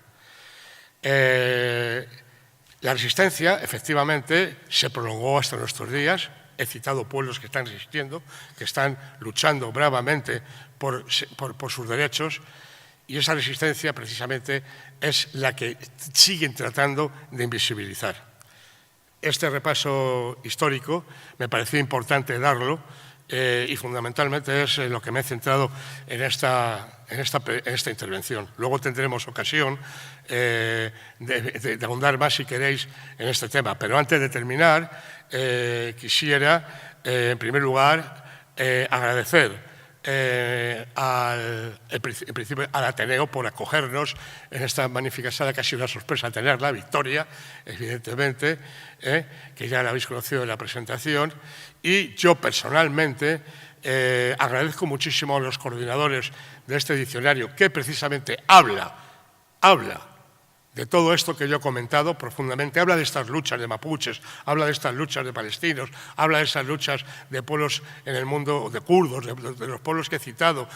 La resistencia, efectivamente, se prolongó hasta nuestros días. He citado pueblos que están resistiendo, que están luchando bravamente por sus derechos, y esa resistencia, precisamente, es la que siguen tratando de invisibilizar. Este repaso histórico me pareció importante darlo, y fundamentalmente es en lo que me he centrado en esta intervención. Luego tendremos ocasión de ahondar más, si queréis, en este tema. Pero antes de terminar, quisiera, en primer lugar, agradecer en principio al Ateneo por acogernos en esta magnífica sala, que ha sido una sorpresa tenerla, Victoria, evidentemente, que ya la habéis conocido en la presentación, y yo personalmente agradezco muchísimo a los coordinadores de este diccionario, que precisamente habla de todo esto que yo he comentado profundamente, habla de estas luchas de mapuches, habla de estas luchas de palestinos, habla de esas luchas de pueblos en el mundo, de kurdos, de los pueblos que he citado,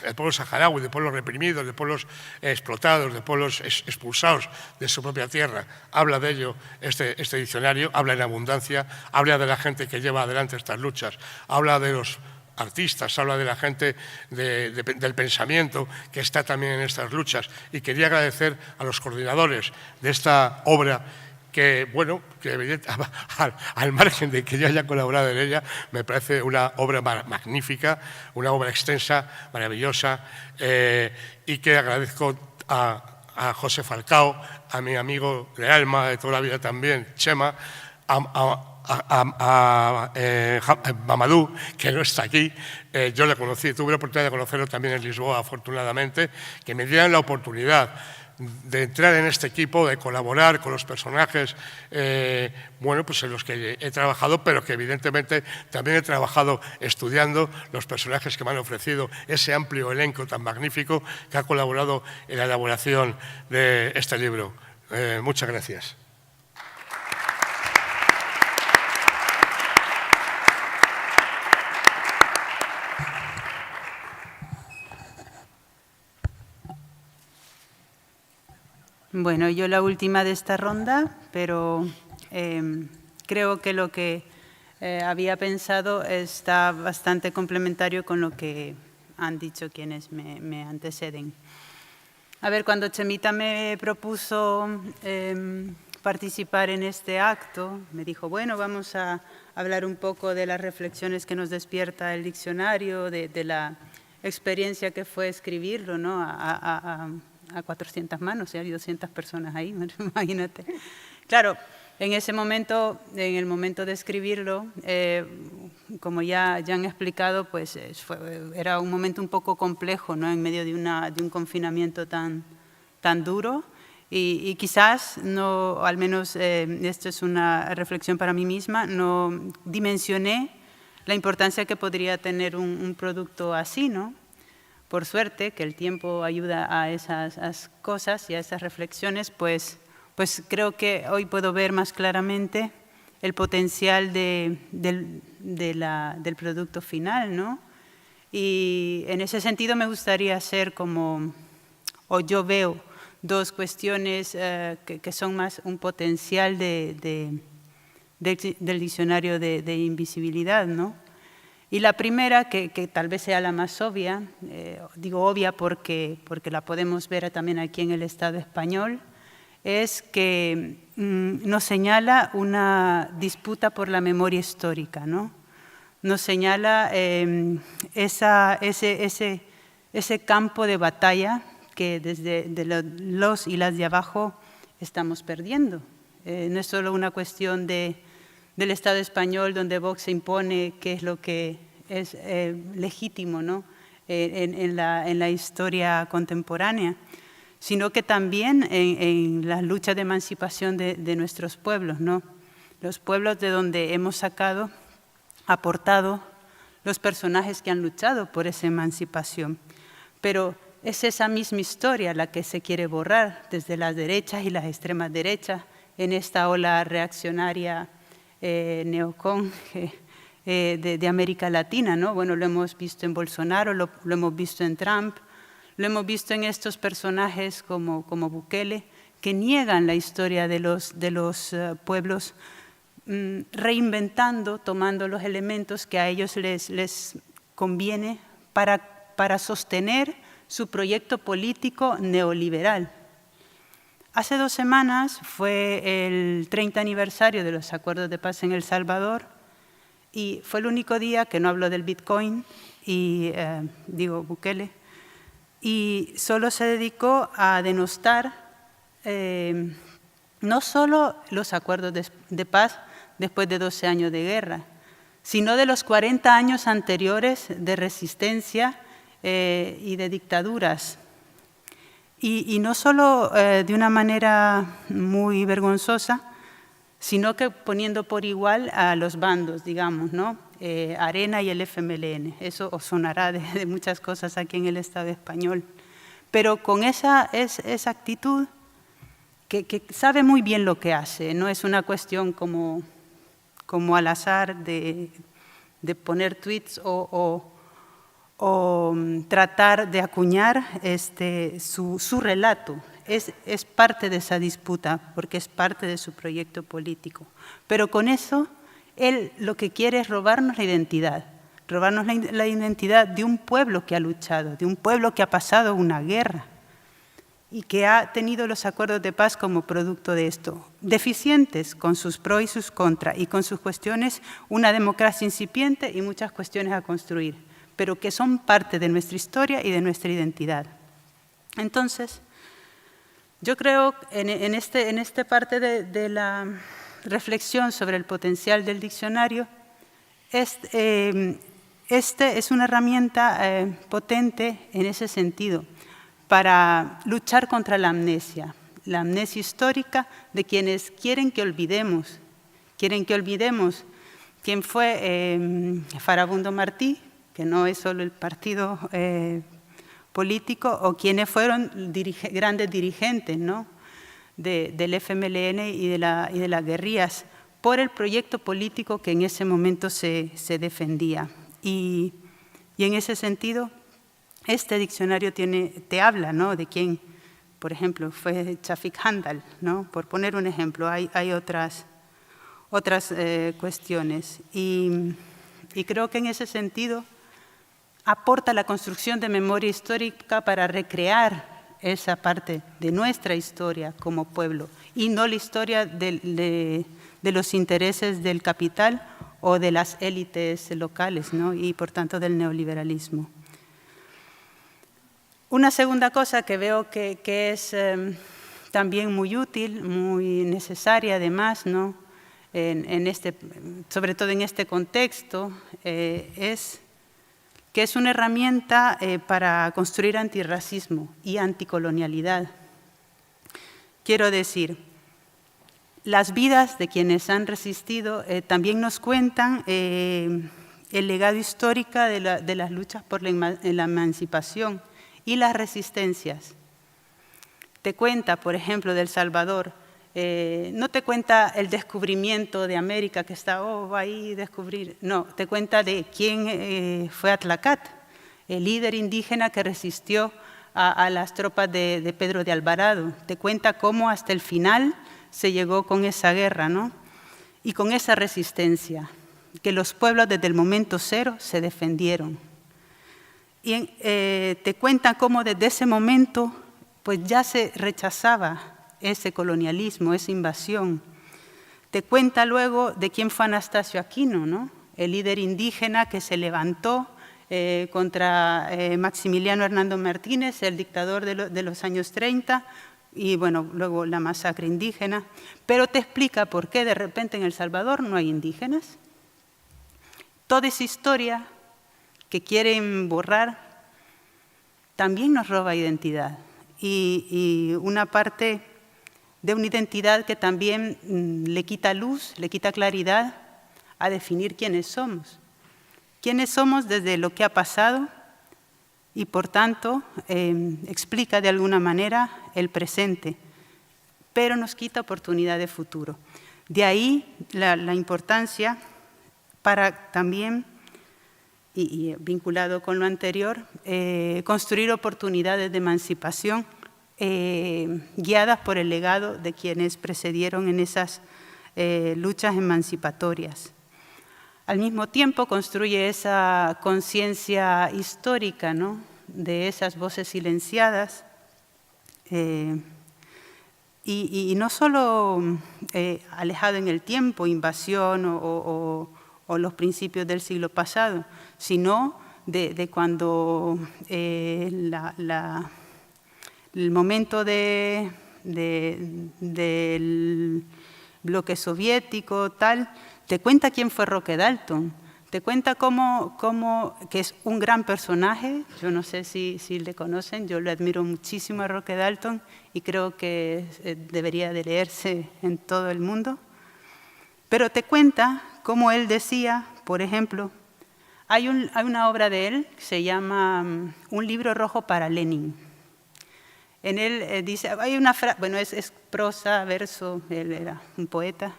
de pueblos saharauis, de pueblos reprimidos, de pueblos explotados, de pueblos expulsados de su propia tierra. Habla de ello este diccionario, habla en abundancia, habla de la gente que lleva adelante estas luchas, habla de los artistas, habla de la gente del pensamiento que está también en estas luchas. Y quería agradecer a los coordinadores de esta obra que, bueno, que al margen de que yo haya colaborado en ella, me parece una obra magnífica, una obra extensa, maravillosa, y que agradezco a José Falcao, a mi amigo de alma, de toda la vida también, Chema, a Mamadou, que no está aquí. Yo le conocí, tuve la oportunidad de conocerlo también en Lisboa, afortunadamente, que me dieran la oportunidad de entrar en este equipo, de colaborar con los personajes bueno, pues en los que he trabajado, pero que evidentemente también he trabajado estudiando los personajes que me han ofrecido ese amplio elenco tan magnífico que ha colaborado en la elaboración de este libro. Muchas gracias. Bueno, yo la última de esta ronda, pero creo que lo que había pensado está bastante complementario con lo que han dicho quienes me anteceden. A ver, cuando Chemita me propuso participar en este acto, me dijo, bueno, vamos a hablar un poco de las reflexiones que nos despierta el diccionario, de la experiencia que fue escribirlo, ¿no? A 400 manos, hay 200 personas ahí, imagínate. Claro, en ese momento, en el momento de escribirlo, como ya han explicado, pues era un momento un poco complejo, ¿no? En medio de un confinamiento tan duro, y quizás, no, al menos esto es una reflexión para mí misma, no dimensioné la importancia que podría tener un producto así, ¿no? Por suerte, que el tiempo ayuda a esas cosas y a esas reflexiones, pues creo que hoy puedo ver más claramente el potencial del producto final, ¿no? Y en ese sentido me gustaría hacer o yo veo dos cuestiones que son más un potencial del diccionario de invisibilidad, ¿no? Y la primera, que tal vez sea la más obvia, digo obvia porque la podemos ver también aquí en el Estado español, es que nos señala una disputa por la memoria histórica, ¿no? Nos señala ese campo de batalla que desde los y las de abajo estamos perdiendo. No es solo una cuestión del Estado español donde Vox se impone qué es lo que es legítimo, ¿no? en la historia contemporánea, sino que también en las luchas de emancipación de nuestros pueblos, ¿no? Los pueblos de donde hemos aportado los personajes que han luchado por esa emancipación. Pero es esa misma historia la que se quiere borrar desde las derechas y las extremas derechas en esta ola reaccionaria neocon de América Latina, ¿no? Bueno, lo hemos visto en Bolsonaro, lo hemos visto en Trump, lo hemos visto en estos personajes como Bukele, que niegan la historia de los pueblos, reinventando, tomando los elementos que a ellos les conviene para sostener su proyecto político neoliberal. Hace 2 semanas fue el 30 aniversario de los acuerdos de paz en El Salvador y fue el único día que no habló del Bitcoin, digo Bukele, y solo se dedicó a denostar no solo los acuerdos de paz después de 12 años de guerra, sino de los 40 años anteriores de resistencia y de dictaduras. Y no solo de una manera muy vergonzosa, sino que poniendo por igual a los bandos, digamos, ¿no? Arena y el FMLN. Eso os sonará de muchas cosas aquí en el Estado español. Pero con esa actitud que sabe muy bien lo que hace, no es una cuestión como al azar de poner tweets o tratar de acuñar su relato. Es parte de esa disputa, porque es parte de su proyecto político. Pero con eso, él lo que quiere es robarnos la identidad de un pueblo que ha luchado, de un pueblo que ha pasado una guerra y que ha tenido los acuerdos de paz como producto de esto. Deficientes con sus pros y sus contras, y con sus cuestiones, una democracia incipiente y muchas cuestiones a construir, pero que son parte de nuestra historia y de nuestra identidad. Entonces, yo creo en esta parte de la reflexión sobre el potencial del diccionario, es una herramienta potente en ese sentido para luchar contra la amnesia histórica de quienes quieren que olvidemos quién fue Farabundo Martí, que no es solo el partido político, o quienes fueron grandes dirigentes, ¿no? del FMLN y de las guerrillas, por el proyecto político que en ese momento se defendía. Y en ese sentido, este diccionario te habla, ¿no? de quién, por ejemplo, fue Chafik Handal, ¿no? por poner un ejemplo. Hay otras cuestiones. Y creo que en ese sentido aporta la construcción de memoria histórica para recrear esa parte de nuestra historia como pueblo y no la historia de los intereses del capital o de las élites locales, ¿no? y por tanto del neoliberalismo. Una segunda cosa que veo que es también muy útil, muy necesaria además, ¿no? sobre todo en este contexto, es que es una herramienta para construir antirracismo y anticolonialidad. Quiero decir, las vidas de quienes han resistido también nos cuentan el legado histórico de las luchas por la emancipación y las resistencias. Te cuenta, por ejemplo, de El Salvador, No te cuenta el descubrimiento de América, que está, va ahí a descubrir. No, te cuenta de quién fue Atlacat, el líder indígena que resistió a las tropas de Pedro de Alvarado. Te cuenta cómo hasta el final se llegó con esa guerra, ¿no? Y con esa resistencia, que los pueblos desde el momento cero se defendieron. Y te cuentan cómo desde ese momento pues ya se rechazaba ese colonialismo, esa invasión. Te cuenta luego de quién fue Anastasio Aquino, ¿no? El líder indígena que se levantó contra Maximiliano Hernando Martínez, el dictador de los años 30, y bueno, luego la masacre indígena. Pero te explica por qué de repente en El Salvador no hay indígenas. Toda esa historia que quieren borrar también nos roba identidad. Y una parte de una identidad que también le quita luz, le quita claridad a definir quiénes somos. Quiénes somos desde lo que ha pasado y, por tanto, explica de alguna manera el presente, pero nos quita oportunidad de futuro. De ahí la importancia para también, y vinculado con lo anterior, construir oportunidades de emancipación guiadas por el legado de quienes precedieron en esas luchas emancipatorias. Al mismo tiempo construye esa conciencia histórica, ¿no?, de esas voces silenciadas, y no solo alejado en el tiempo, invasión o los principios del siglo pasado, sino de cuando el momento del bloque soviético, tal, te cuenta quién fue Roque Dalton, te cuenta que es un gran personaje. Yo no sé si le conocen, yo le admiro muchísimo a Roque Dalton y creo que debería de leerse en todo el mundo. Pero te cuenta cómo él decía, por ejemplo, hay una obra de él que se llama Un libro rojo para Lenin. En él dice, hay una frase, bueno, es prosa, verso, él era un poeta,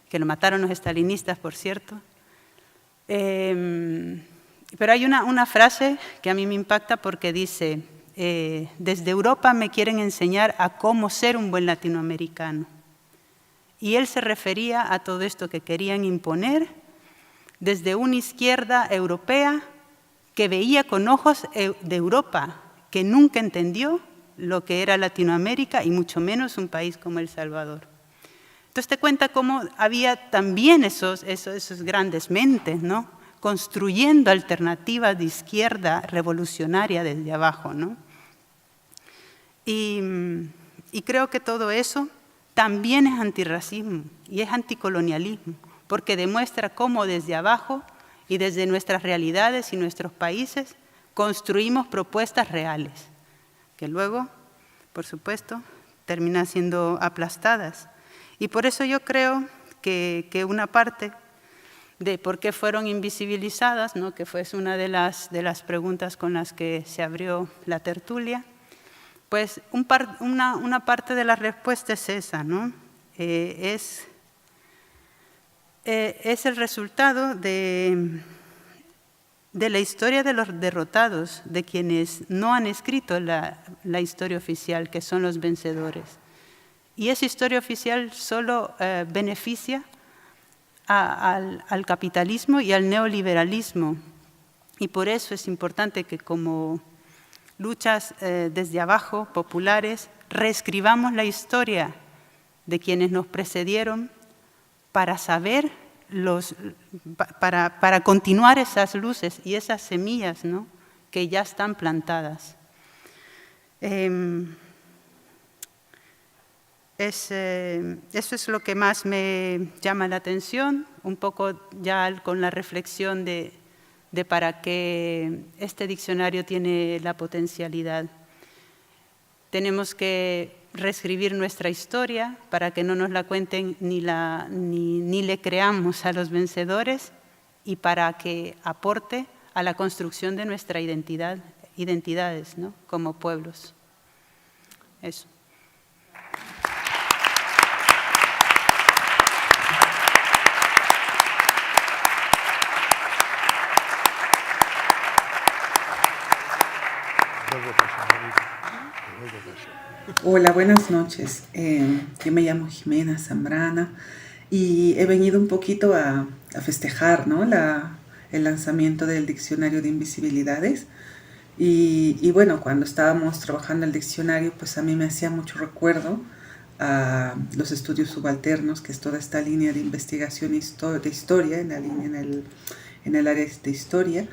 que lo mataron los estalinistas, por cierto. Pero hay una frase que a mí me impacta porque dice, desde Europa me quieren enseñar a cómo ser un buen latinoamericano. Y él se refería a todo esto que querían imponer desde una izquierda europea que veía con ojos de Europa, que nunca entendió lo que era Latinoamérica y mucho menos un país como El Salvador. Entonces te cuenta cómo había también esos grandes mentes, ¿no?, construyendo alternativas de izquierda revolucionaria desde abajo, ¿no? Y creo que todo eso también es antirracismo y es anticolonialismo, porque demuestra cómo desde abajo y desde nuestras realidades y nuestros países construimos propuestas reales, que luego, por supuesto, terminan siendo aplastadas. Y por eso yo creo que una parte de por qué fueron invisibilizadas, ¿no?, que fue una de las preguntas con las que se abrió la tertulia, pues una parte de la respuesta es esa, ¿no? Es el resultado de la historia de los derrotados, de quienes no han escrito la historia oficial, que son los vencedores. Y esa historia oficial solo beneficia al capitalismo y al neoliberalismo. Y por eso es importante que como luchas desde abajo, populares, reescribamos la historia de quienes nos precedieron para saber, para continuar esas luces y esas semillas, ¿no?, que ya están plantadas. Eso es lo que más me llama la atención, un poco ya con la reflexión de para qué este diccionario tiene la potencialidad. Tenemos que reescribir nuestra historia para que no nos la cuenten ni le creamos a los vencedores, y para que aporte a la construcción de nuestra identidades, ¿no?, como pueblos. Eso. Hola, buenas noches. Yo me llamo Jimena Zambrana y he venido un poquito a festejar, ¿no? El lanzamiento del Diccionario de Invisibilidades. Y bueno, cuando estábamos trabajando el diccionario, pues a mí me hacía mucho recuerdo a los estudios subalternos, que es toda esta línea de investigación de historia, en el área de historia.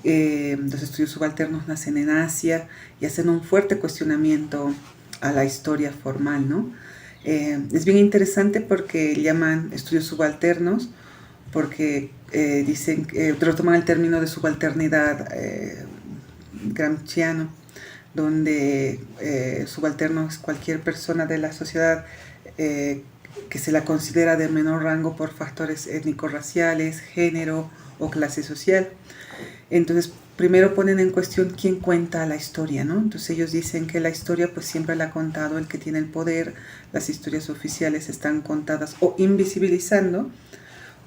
Los estudios subalternos nacen en Asia y hacen un fuerte cuestionamiento a la historia formal, ¿no? Es bien interesante porque llaman estudios subalternos, porque dicen que retoman el término de subalternidad gramsciano, donde subalterno es cualquier persona de la sociedad que se la considera de menor rango por factores étnico-raciales, género o clase social. Entonces, primero ponen en cuestión quién cuenta la historia, ¿no? Entonces ellos dicen que la historia pues siempre la ha contado el que tiene el poder, las historias oficiales están contadas o invisibilizando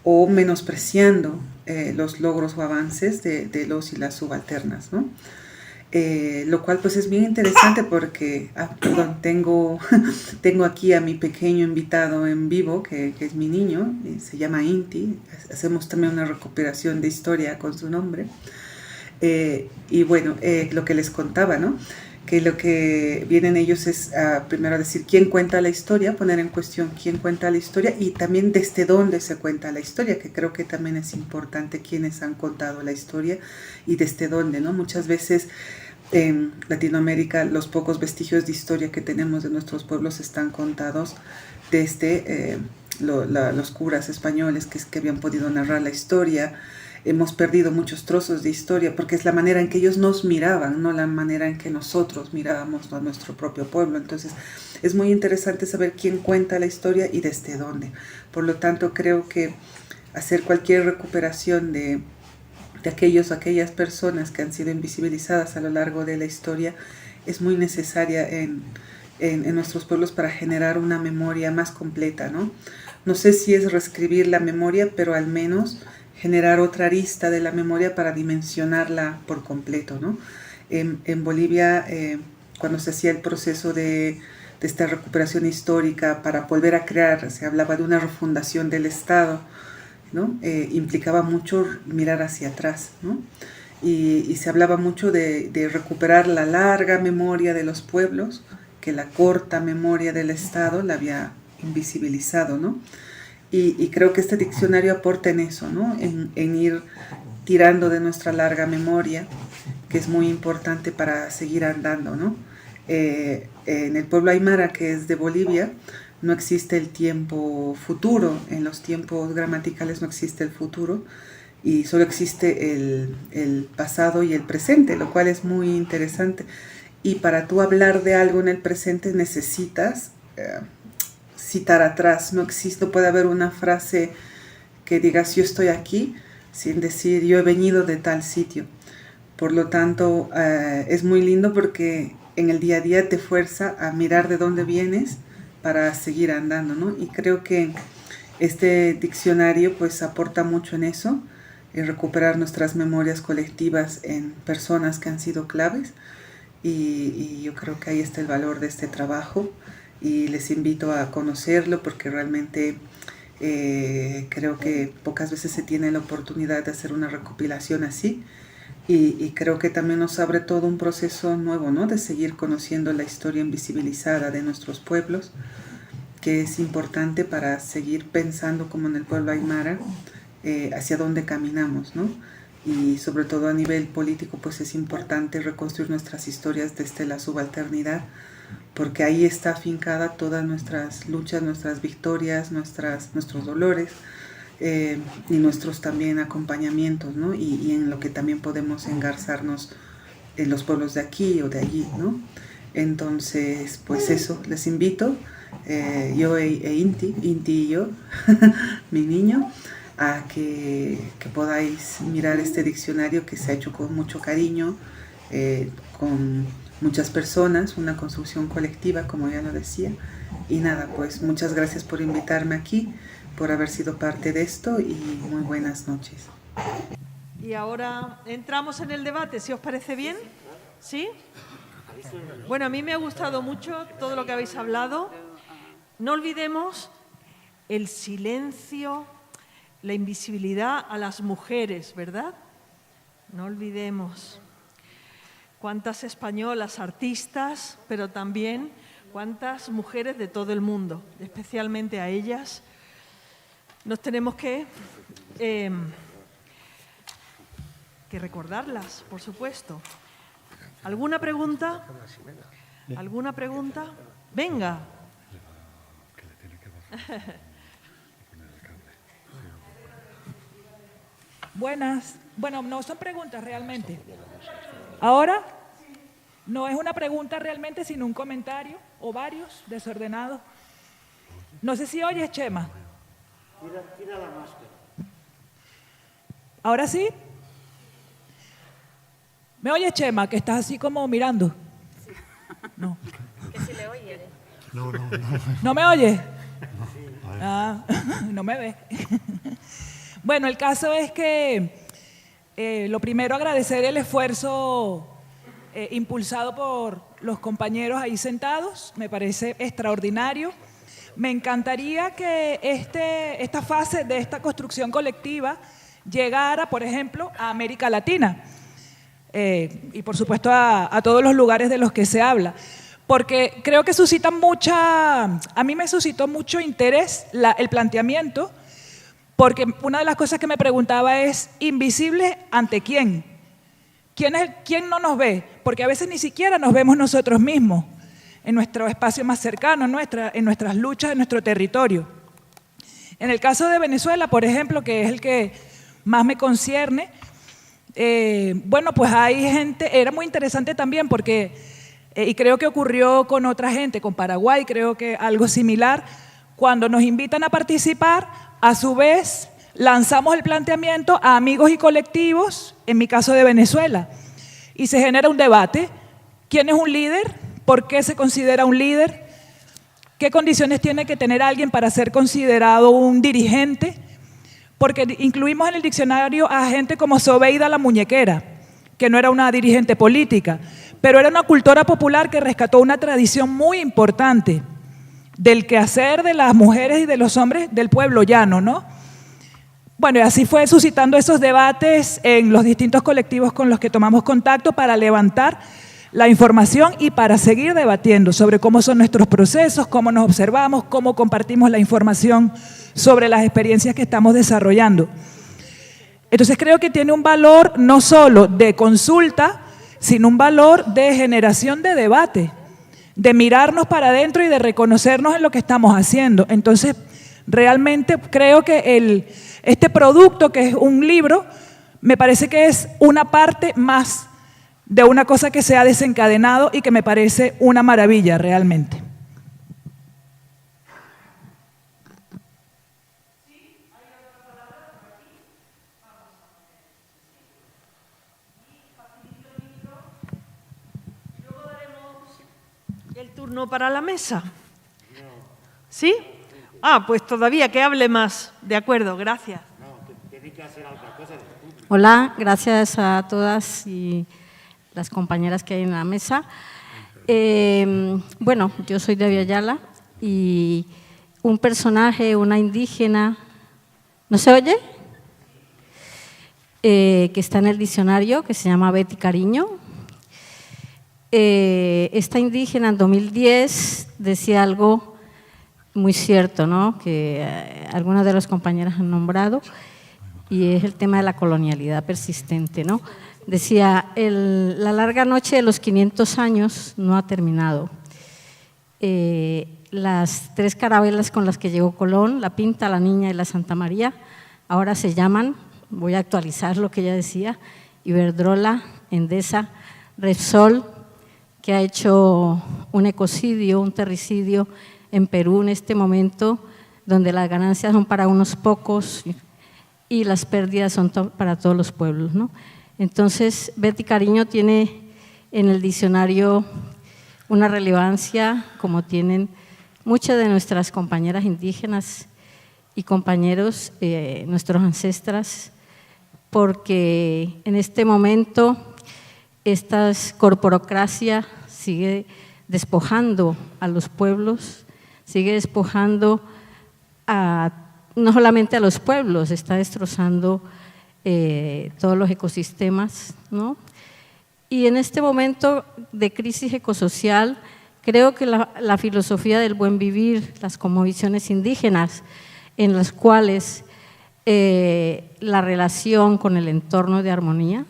o menospreciando los logros o avances de los y las subalternas, ¿no? Lo cual pues es bien interesante porque, tengo aquí a mi pequeño invitado en vivo, que es mi niño, se llama Inti, hacemos también una recuperación de historia con su nombre. Y bueno, lo que les contaba, ¿no? Que lo que vienen ellos es primero a decir quién cuenta la historia, poner en cuestión quién cuenta la historia y también desde dónde se cuenta la historia, que creo que también es importante quiénes han contado la historia y desde dónde, ¿no? Muchas veces en Latinoamérica los pocos vestigios de historia que tenemos de nuestros pueblos están contados desde los curas españoles que habían podido narrar la historia. Hemos perdido muchos trozos de historia porque es la manera en que ellos nos miraban, no la manera en que nosotros mirábamos a nuestro propio pueblo. Entonces es muy interesante saber quién cuenta la historia y desde dónde. Por lo tanto, creo que hacer cualquier recuperación de aquellas personas que han sido invisibilizadas a lo largo de la historia es muy necesaria en nuestros pueblos para generar una memoria más completa, ¿no? No sé si es reescribir la memoria, pero al menos generar otra arista de la memoria para dimensionarla por completo, ¿no? En Bolivia, cuando se hacía el proceso de esta recuperación histórica para volver a crear, se hablaba de una refundación del Estado, ¿no? Implicaba mucho mirar hacia atrás, ¿no? Y se hablaba mucho de recuperar la larga memoria de los pueblos, que la corta memoria del Estado la había invisibilizado, ¿no? Y creo que este diccionario aporta en eso, ¿no? En ir tirando de nuestra larga memoria, que es muy importante para seguir andando, ¿no? En el pueblo aymara, que es de Bolivia, no existe el tiempo futuro, en los tiempos gramaticales no existe el futuro, y solo existe el pasado y el presente, lo cual es muy interesante. Y para tú hablar de algo en el presente necesitas citar atrás, no puede haber una frase que digas yo estoy aquí sin decir yo he venido de tal sitio. Por lo tanto, es muy lindo porque en el día a día te fuerza a mirar de dónde vienes para seguir andando, ¿no? Y creo que este diccionario pues aporta mucho en eso, en recuperar nuestras memorias colectivas en personas que han sido claves y yo creo que ahí está el valor de este trabajo y les invito a conocerlo porque realmente creo que pocas veces se tiene la oportunidad de hacer una recopilación así y creo que también nos abre todo un proceso nuevo, ¿no? De seguir conociendo la historia invisibilizada de nuestros pueblos, que es importante para seguir pensando como en el pueblo aymara hacia dónde caminamos, ¿no? Y sobre todo a nivel político pues es importante reconstruir nuestras historias desde la subalternidad porque ahí está afincada todas nuestras luchas, nuestras victorias, nuestros dolores y nuestros también acompañamientos, ¿no? Y en lo que también podemos engarzarnos en los pueblos de aquí o de allí, ¿no? Entonces, pues eso, les invito, yo Inti y yo, mi niño, a que podáis mirar este diccionario que se ha hecho con mucho cariño, con muchas personas, una construcción colectiva, como ya lo decía. Y nada, pues muchas gracias por invitarme aquí, por haber sido parte de esto y muy buenas noches. Y ahora entramos en el debate, si os parece bien. ¿Sí? Bueno, a mí me ha gustado mucho todo lo que habéis hablado. No olvidemos el silencio, la invisibilidad a las mujeres, ¿verdad? No olvidemos cuántas españolas artistas, pero también cuántas mujeres de todo el mundo, especialmente a ellas. Nos tenemos que recordarlas, por supuesto. ¿Alguna pregunta? ¿Alguna pregunta? Venga. Buenas. Bueno, no son preguntas realmente. Ahora, no es una pregunta realmente, sino un comentario, o varios, desordenados. No sé si oyes, Chema. Tira la máscara. ¿Ahora sí? ¿Me oyes, Chema, que estás así como mirando? No. Que si le oye. No. ¿No me oyes? Ah, no me ves. Bueno, el caso es que lo primero, agradecer el esfuerzo impulsado por los compañeros ahí sentados. Me parece extraordinario. Me encantaría que esta fase de esta construcción colectiva llegara, por ejemplo, a América Latina y, por supuesto, a todos los lugares de los que se habla. Porque creo que suscitan a mí me suscitó mucho interés el planteamiento, porque una de las cosas que me preguntaba es, ¿invisible ante quién? ¿Quién no nos ve? Porque a veces ni siquiera nos vemos nosotros mismos en nuestro espacio más cercano, en nuestras luchas, en nuestro territorio. En el caso de Venezuela, por ejemplo, que es el que más me concierne, bueno, pues hay gente, era muy interesante también porque... y creo que ocurrió con otra gente, con Paraguay, creo que algo similar. Cuando nos invitan a participar, a su vez lanzamos el planteamiento a amigos y colectivos, en mi caso de Venezuela, y se genera un debate. ¿Quién es un líder? ¿Por qué se considera un líder? ¿Qué condiciones tiene que tener alguien para ser considerado un dirigente? Porque incluimos en el diccionario a gente como Zobeida la Muñequera, que no era una dirigente política, pero era una cultora popular que rescató una tradición muy importante del quehacer de las mujeres y de los hombres del pueblo llano, ¿no? Bueno, y así fue suscitando esos debates en los distintos colectivos con los que tomamos contacto para levantar la información y para seguir debatiendo sobre cómo son nuestros procesos, cómo nos observamos, cómo compartimos la información sobre las experiencias que estamos desarrollando. Entonces creo que tiene un valor no solo de consulta, sino un valor de generación de debate, de mirarnos para adentro y de reconocernos en lo que estamos haciendo. Entonces, realmente creo que este producto, que es un libro, me parece que es una parte más de una cosa que se ha desencadenado y que me parece una maravilla realmente. ¿Turno para la mesa? ¿Sí? Ah, pues todavía que hable más. De acuerdo, gracias. Hola, gracias a todas y las compañeras que hay en la mesa. Bueno, yo soy de Ayala y un personaje, una indígena, ¿no se oye? Que está en el diccionario, que se llama Betty Cariño. Esta indígena en 2010 decía algo muy cierto, ¿no? Que algunas de las compañeras han nombrado, y es el tema de la colonialidad persistente, ¿no? Decía, la larga noche de los 500 años no ha terminado. Las 3 carabelas con las que llegó Colón, la Pinta, la Niña y la Santa María, ahora se llaman, voy a actualizar lo que ella decía, Iberdrola, Endesa, Repsol, que ha hecho un ecocidio, un terricidio en Perú en este momento, donde las ganancias son para unos pocos y las pérdidas son para todos los pueblos, ¿no? Entonces, Betty Cariño tiene en el diccionario una relevancia, como tienen muchas de nuestras compañeras indígenas y compañeros, nuestros ancestras, porque en este momento estas corporocracias sigue despojando a los pueblos, sigue despojando no solamente a los pueblos, está destrozando todos los ecosistemas, ¿no? Y en este momento de crisis ecosocial, creo que la filosofía del buen vivir, las cosmovisiones indígenas, en las cuales la relación con el entorno de armonía,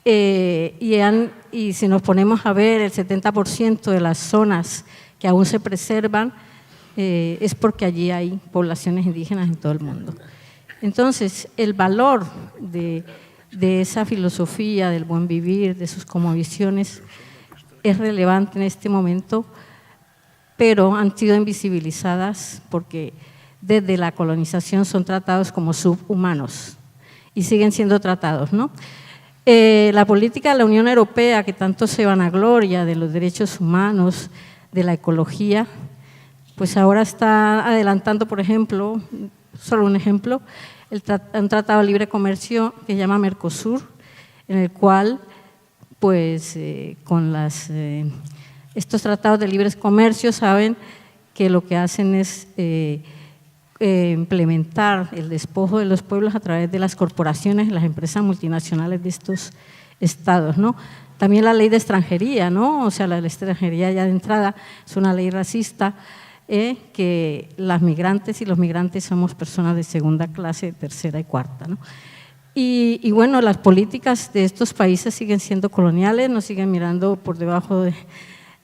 y si nos ponemos a ver el 70% de las zonas que aún se preservan, es porque allí hay poblaciones indígenas en todo el mundo. Entonces, el valor de esa filosofía del buen vivir, de sus cosmovisiones, es relevante en este momento, pero han sido invisibilizadas porque desde la colonización son tratados como subhumanos y siguen siendo tratados, ¿no? La política de la Unión Europea, que tanto se vanagloria de los derechos humanos, de la ecología, pues ahora está adelantando, por ejemplo, solo un ejemplo, un tratado de libre comercio que se llama Mercosur, en el cual, pues, con estos tratados de libre comercio saben que lo que hacen es implementar el despojo de los pueblos a través de las corporaciones, las empresas multinacionales de estos estados, ¿no? También la ley de extranjería, ¿no? O sea, la extranjería ya de entrada es una ley racista, que las migrantes y los migrantes somos personas de segunda clase, tercera y cuarta, ¿no? Y bueno, las políticas de estos países siguen siendo coloniales, nos siguen mirando por debajo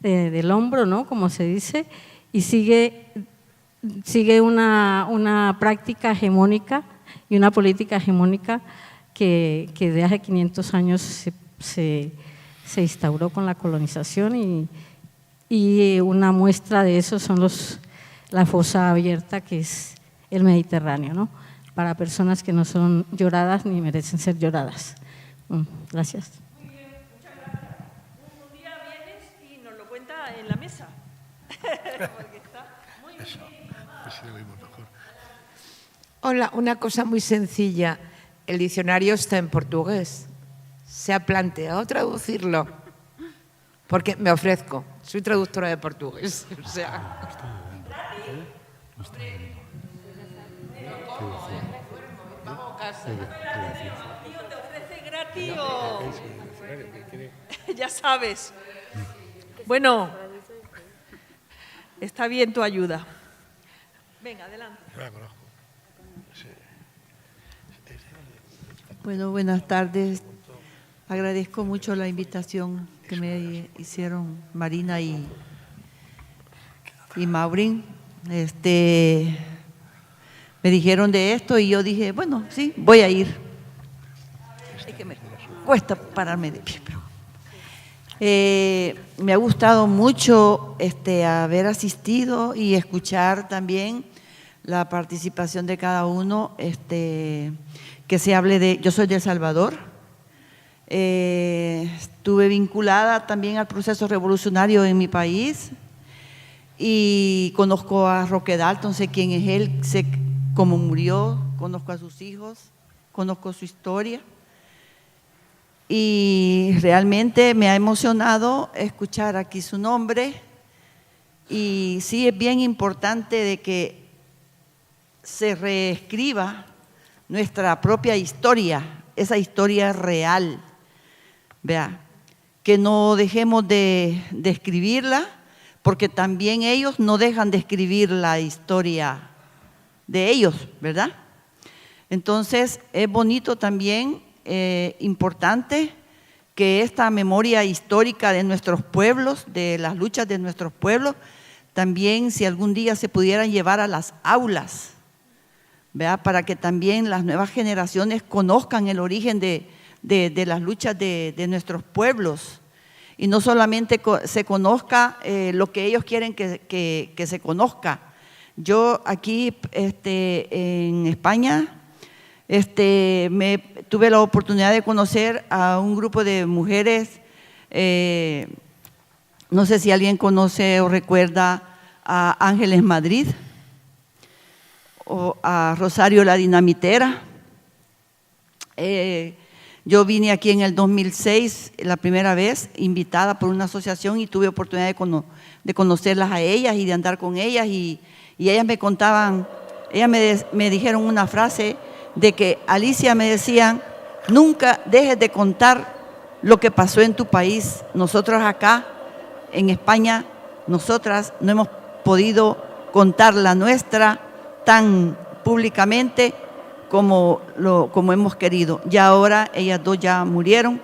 del hombro, ¿no? Como se dice, y sigue una práctica hegemónica y una política hegemónica que de hace 500 años se instauró con la colonización, y una muestra de eso son la fosa abierta, que es el Mediterráneo, ¿no? Para personas que no son lloradas ni merecen ser lloradas. Gracias. Muy bien, muchas gracias. Un día vienes y nos lo cuenta en la mesa. Porque está muy bien. Hola, una cosa muy sencilla. El diccionario está en portugués. ¿Se ha planteado traducirlo? Porque me ofrezco. Soy traductora de portugués. O sea. Vamos a casa. ¿Te ofrece gratis o...? Ya sabes. Bueno, está bien tu ayuda. Venga, adelante. Bueno, buenas tardes. Agradezco mucho la invitación que me hicieron Marina y Maureen. Me dijeron de esto y yo dije, bueno, sí, voy a ir. Es que me cuesta pararme de pie, pero me ha gustado mucho haber asistido y escuchar también la participación de cada uno, que se hable de… Yo soy de El Salvador, estuve vinculada también al proceso revolucionario en mi país y conozco a Roque Dalton, sé quién es él, sé cómo murió, conozco a sus hijos, conozco su historia y realmente me ha emocionado escuchar aquí su nombre y sí es bien importante de que se reescriba nuestra propia historia, esa historia real, vea, que no dejemos de escribirla, porque también ellos no dejan de escribir la historia de ellos, ¿verdad? Entonces es bonito también, importante, que esta memoria histórica de nuestros pueblos, de las luchas de nuestros pueblos, también si algún día se pudieran llevar a las aulas, ¿verdad? Para que también las nuevas generaciones conozcan el origen de las luchas de nuestros pueblos y no solamente se conozca lo que ellos quieren que se conozca. Yo aquí en España tuve la oportunidad de conocer a un grupo de mujeres, no sé si alguien conoce o recuerda a Ángeles Madrid o a Rosario la Dinamitera. Yo vine aquí en el 2006, la primera vez, invitada por una asociación y tuve oportunidad de conocerlas a ellas y de andar con ellas y ellas me contaban, ellas me dijeron una frase de que, Alicia, me decían, nunca dejes de contar lo que pasó en tu país. Nosotros acá, en España, nosotras no hemos podido contar la nuestra tan públicamente como hemos querido. Ya ahora ellas dos ya murieron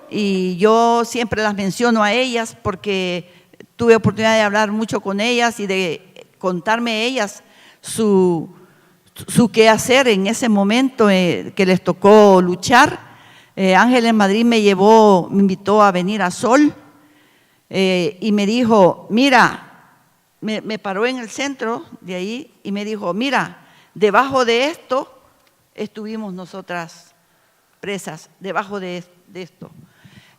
y yo siempre las menciono a ellas porque tuve oportunidad de hablar mucho con ellas y de contarme ellas su quehacer en ese momento que les tocó luchar. Ángel en Madrid me invitó a venir a Sol y me dijo, mira, me paró en el centro de ahí y me dijo, mira, debajo de esto estuvimos nosotras presas, debajo de esto.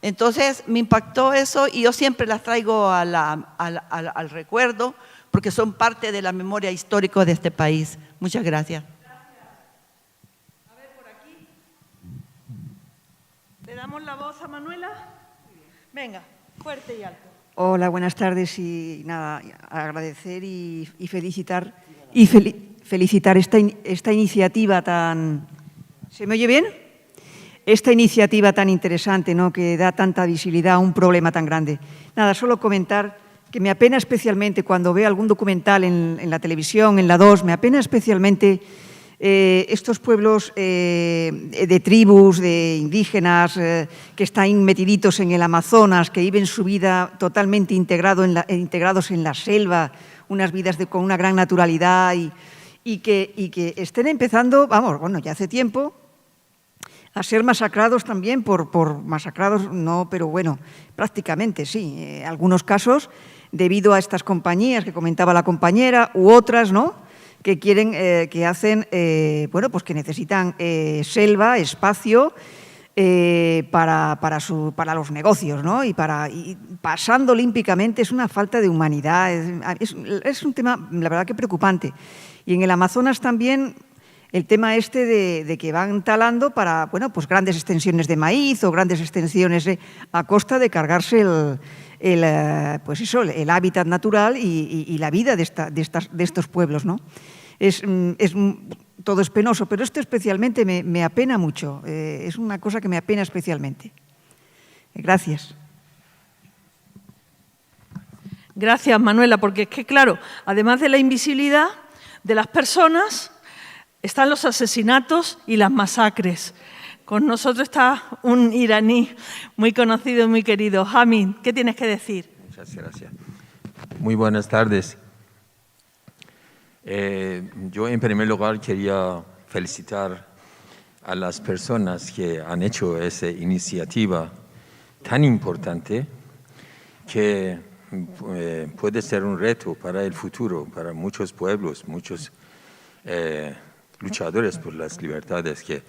Entonces me impactó eso y yo siempre las traigo al recuerdo porque son parte de la memoria histórica de este país. Muchas gracias. A ver, por aquí. ¿Le damos la voz a Manuela? Venga, fuerte y alto. Hola, buenas tardes y nada, agradecer y felicitar esta iniciativa tan... ¿Se me oye bien? Esta iniciativa tan interesante, ¿no?, que da tanta visibilidad a un problema tan grande. Nada, solo comentar que me apena especialmente cuando veo algún documental en la televisión, en la 2, me apena especialmente estos pueblos de tribus, de indígenas, que están metiditos en el Amazonas, que viven su vida totalmente integrados en la selva, unas vidas con una gran naturalidad y que estén empezando, ya hace tiempo, a ser masacrados también masacrados no, pero bueno, prácticamente sí, algunos casos debido a estas compañías que comentaba la compañera u otras, ¿no?, que quieren, que hacen, pues que necesitan selva, espacio para los negocios, ¿no? Y pasando olímpicamente es una falta de humanidad, es un tema, la verdad, que preocupante. Y en el Amazonas también el tema de que van talando para, pues grandes extensiones de maíz o grandes extensiones a costa de cargarse el hábitat natural y la vida de estos pueblos, ¿no? Todo es penoso, pero esto especialmente me apena mucho. Es una cosa que me apena especialmente. Gracias. Gracias, Manuela, porque es que, claro, además de la invisibilidad de las personas, están los asesinatos y las masacres. Con nosotros está un iraní muy conocido y muy querido. Hamid, ¿qué tienes que decir? Muchas gracias. Muy buenas tardes. Yo, en primer lugar, quería felicitar a las personas que han hecho esa iniciativa tan importante que puede ser un reto para el futuro, para muchos pueblos, muchos luchadores por las libertades que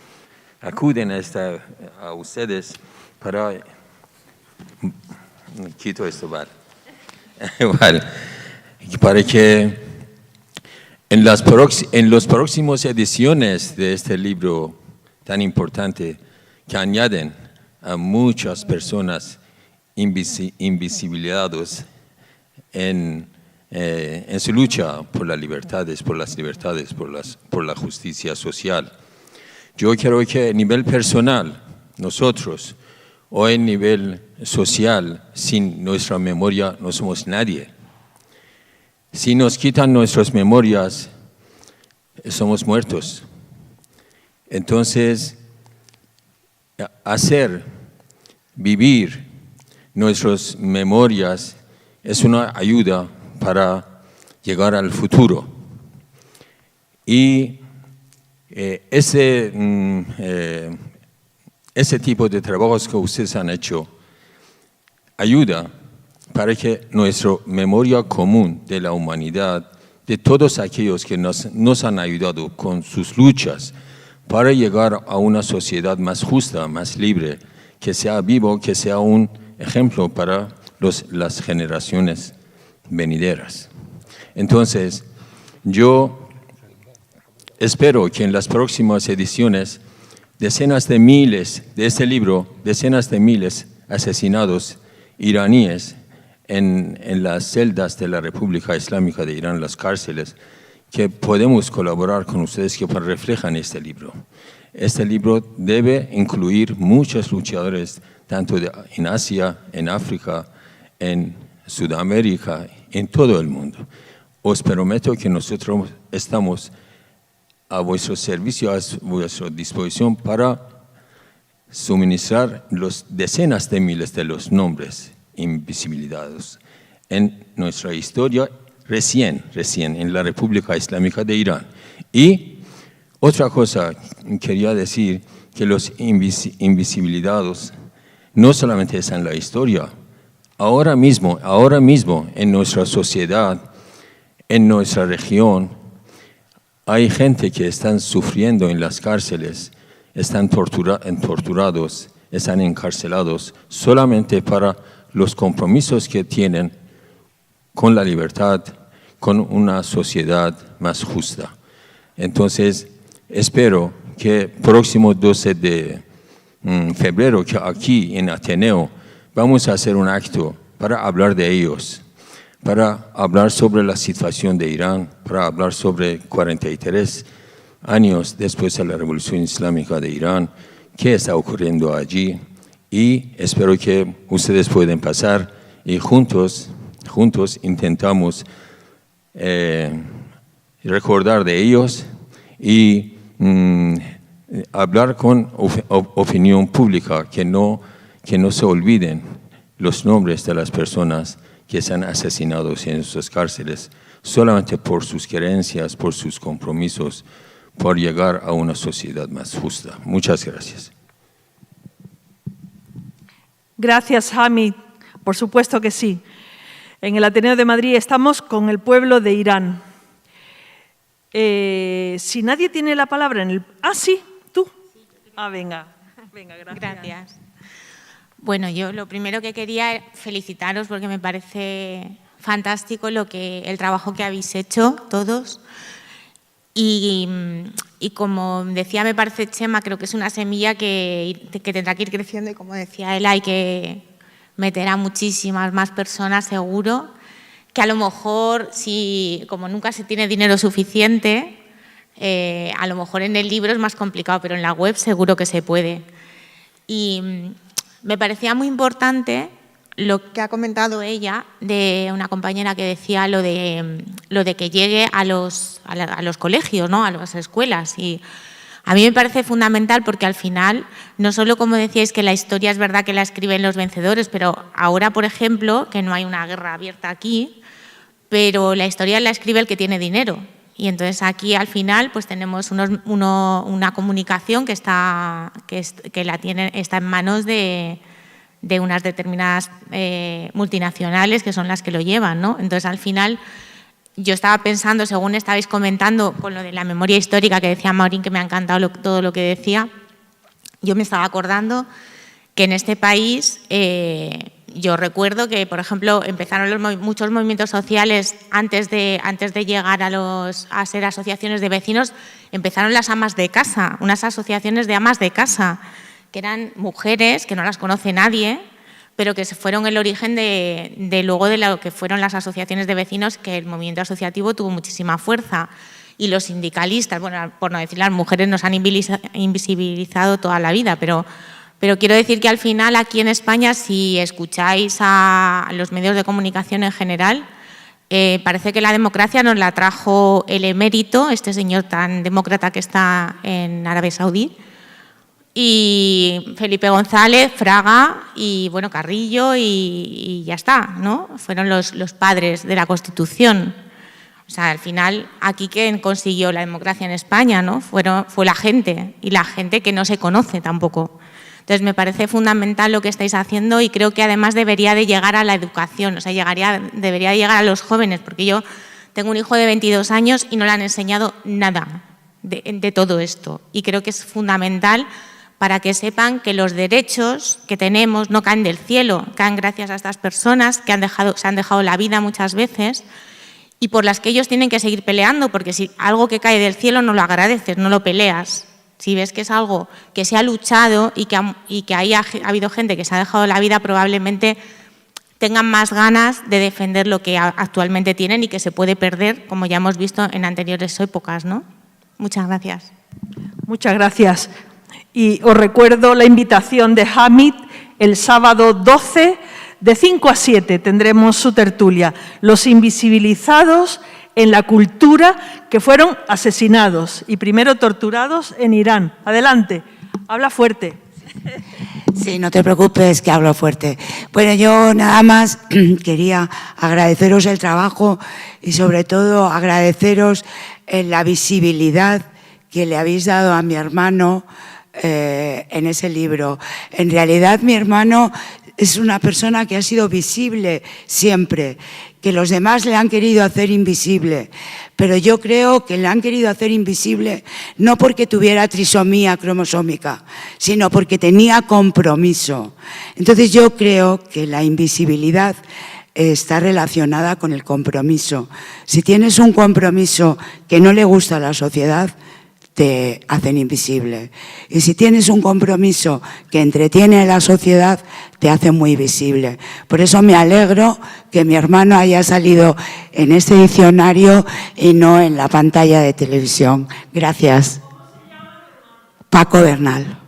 acuden a ustedes para... Quito esto, vale. Vale. Para que en las próximas ediciones de este libro tan importante, que añaden a muchas personas invisibilizadas en su lucha por las libertades, por la justicia social. Yo creo que a nivel personal, nosotros, o a nivel social, sin nuestra memoria no somos nadie. Si nos quitan nuestras memorias, somos muertos. Entonces, vivir nuestras memorias es una ayuda para llegar al futuro. Y ese tipo de trabajos que ustedes han hecho ayuda para que nuestra memoria común de la humanidad, de todos aquellos que nos han ayudado con sus luchas para llegar a una sociedad más justa, más libre, que sea vivo, que sea un ejemplo para las generaciones venideras. Entonces, yo espero que en las próximas ediciones decenas de miles, de este libro, decenas de miles asesinados iraníes en las celdas de la República Islámica de Irán, las cárceles, que podemos colaborar con ustedes que reflejan este libro. Este libro debe incluir muchos luchadores, tanto en Asia, en África, en Sudamérica, en todo el mundo. Os prometo que nosotros estamos a vuestro servicio, a vuestra disposición para suministrar los decenas de miles de los nombres invisibilizados en nuestra historia recién en la República Islámica de Irán. Y otra cosa quería decir, que los invisibilizados no solamente están en la historia, ahora mismo en nuestra sociedad, en nuestra región, hay gente que están sufriendo en las cárceles, están torturados, están encarcelados solamente para los compromisos que tienen con la libertad, con una sociedad más justa. Entonces, espero que próximo 12 de febrero, que aquí en Ateneo, vamos a hacer un acto para hablar de ellos, para hablar sobre la situación de Irán, para hablar sobre 43 años después de la Revolución Islámica de Irán, qué está ocurriendo allí, y espero que ustedes puedan pasar y juntos intentamos recordar de ellos y hablar con opinión pública, que no se olviden los nombres de las personas que están asesinados en sus cárceles solamente por sus creencias, por sus compromisos, por llegar a una sociedad más justa. Muchas gracias. Gracias, Hamid. Por supuesto que sí. En el Ateneo de Madrid estamos con el pueblo de Irán. Si nadie tiene la palabra en el... Ah, sí, tú. Venga, gracias. Gracias. Bueno, yo lo primero que quería es felicitaros porque me parece fantástico el trabajo que habéis hecho todos. Y como decía, me parece, Chema, creo que es una semilla que tendrá que ir creciendo y, como decía él, hay que meter a muchísimas más personas, seguro, que a lo mejor, como nunca se tiene dinero suficiente, a lo mejor en el libro es más complicado, pero en la web seguro que se puede. Y me parecía muy importante lo que ha comentado ella, de una compañera que decía lo de que llegue a los colegios, ¿no? A las escuelas. Y a mí me parece fundamental porque al final, no solo, como decíais, que la historia es verdad que la escriben los vencedores, pero ahora, por ejemplo, que no hay una guerra abierta aquí, pero la historia la escribe el que tiene dinero. Y entonces aquí al final pues tenemos una comunicación que está en manos de unas determinadas multinacionales que son las que lo llevan, ¿no? Entonces al final yo estaba pensando, según estabais comentando con lo de la memoria histórica que decía Maureen, que me ha encantado todo lo que decía, yo me estaba acordando que en este país yo recuerdo que, por ejemplo, empezaron muchos movimientos sociales antes de llegar a ser asociaciones de vecinos, empezaron las amas de casa, unas asociaciones de amas de casa, que eran mujeres que no las conoce nadie, pero que fueron el origen de luego de lo que fueron las asociaciones de vecinos, que el movimiento asociativo tuvo muchísima fuerza. Y los sindicalistas, bueno, por no decir, las mujeres nos han invisibilizado toda la vida, pero quiero decir que al final aquí en España, si escucháis a los medios de comunicación en general, parece que la democracia nos la trajo el emérito, este señor tan demócrata que está en Arabia Saudí, y Felipe González, Fraga y bueno, Carrillo y ya está, ¿no? Fueron los padres de la Constitución. O sea, al final, aquí quien consiguió la democracia en España, ¿no? Fue la gente, y la gente que no se conoce tampoco. Entonces, me parece fundamental lo que estáis haciendo y creo que además debería de llegar a la educación, o sea, debería de llegar a los jóvenes, porque yo tengo un hijo de 22 años y no le han enseñado nada de todo esto. Y creo que es fundamental para que sepan que los derechos que tenemos no caen del cielo, caen gracias a estas personas que se han dejado la vida muchas veces y por las que ellos tienen que seguir peleando, porque si algo que cae del cielo no lo agradeces, no lo peleas, Si ves que es algo que se ha luchado y que ha habido gente que se ha dejado la vida, probablemente tengan más ganas de defender lo que actualmente tienen y que se puede perder, como ya hemos visto en anteriores épocas, ¿no? Muchas gracias. Muchas gracias. Y os recuerdo la invitación de Hamid el sábado 12, de 5 a 7 tendremos su tertulia. Los invisibilizados en la cultura que fueron asesinados y primero torturados en Irán. Adelante, habla fuerte. Sí, no te preocupes que hablo fuerte. Bueno, yo nada más quería agradeceros el trabajo y sobre todo agradeceros la visibilidad que le habéis dado a mi hermano en ese libro. En realidad mi hermano es una persona que ha sido visible siempre, que los demás le han querido hacer invisible, pero yo creo que le han querido hacer invisible no porque tuviera trisomía cromosómica, sino porque tenía compromiso. Entonces yo creo que la invisibilidad está relacionada con el compromiso. Si tienes un compromiso que no le gusta a la sociedad, te hacen invisible. Y si tienes un compromiso que entretiene a la sociedad, te hace muy visible. Por eso me alegro que mi hermano haya salido en este diccionario y no en la pantalla de televisión. Gracias. Paco Bernal.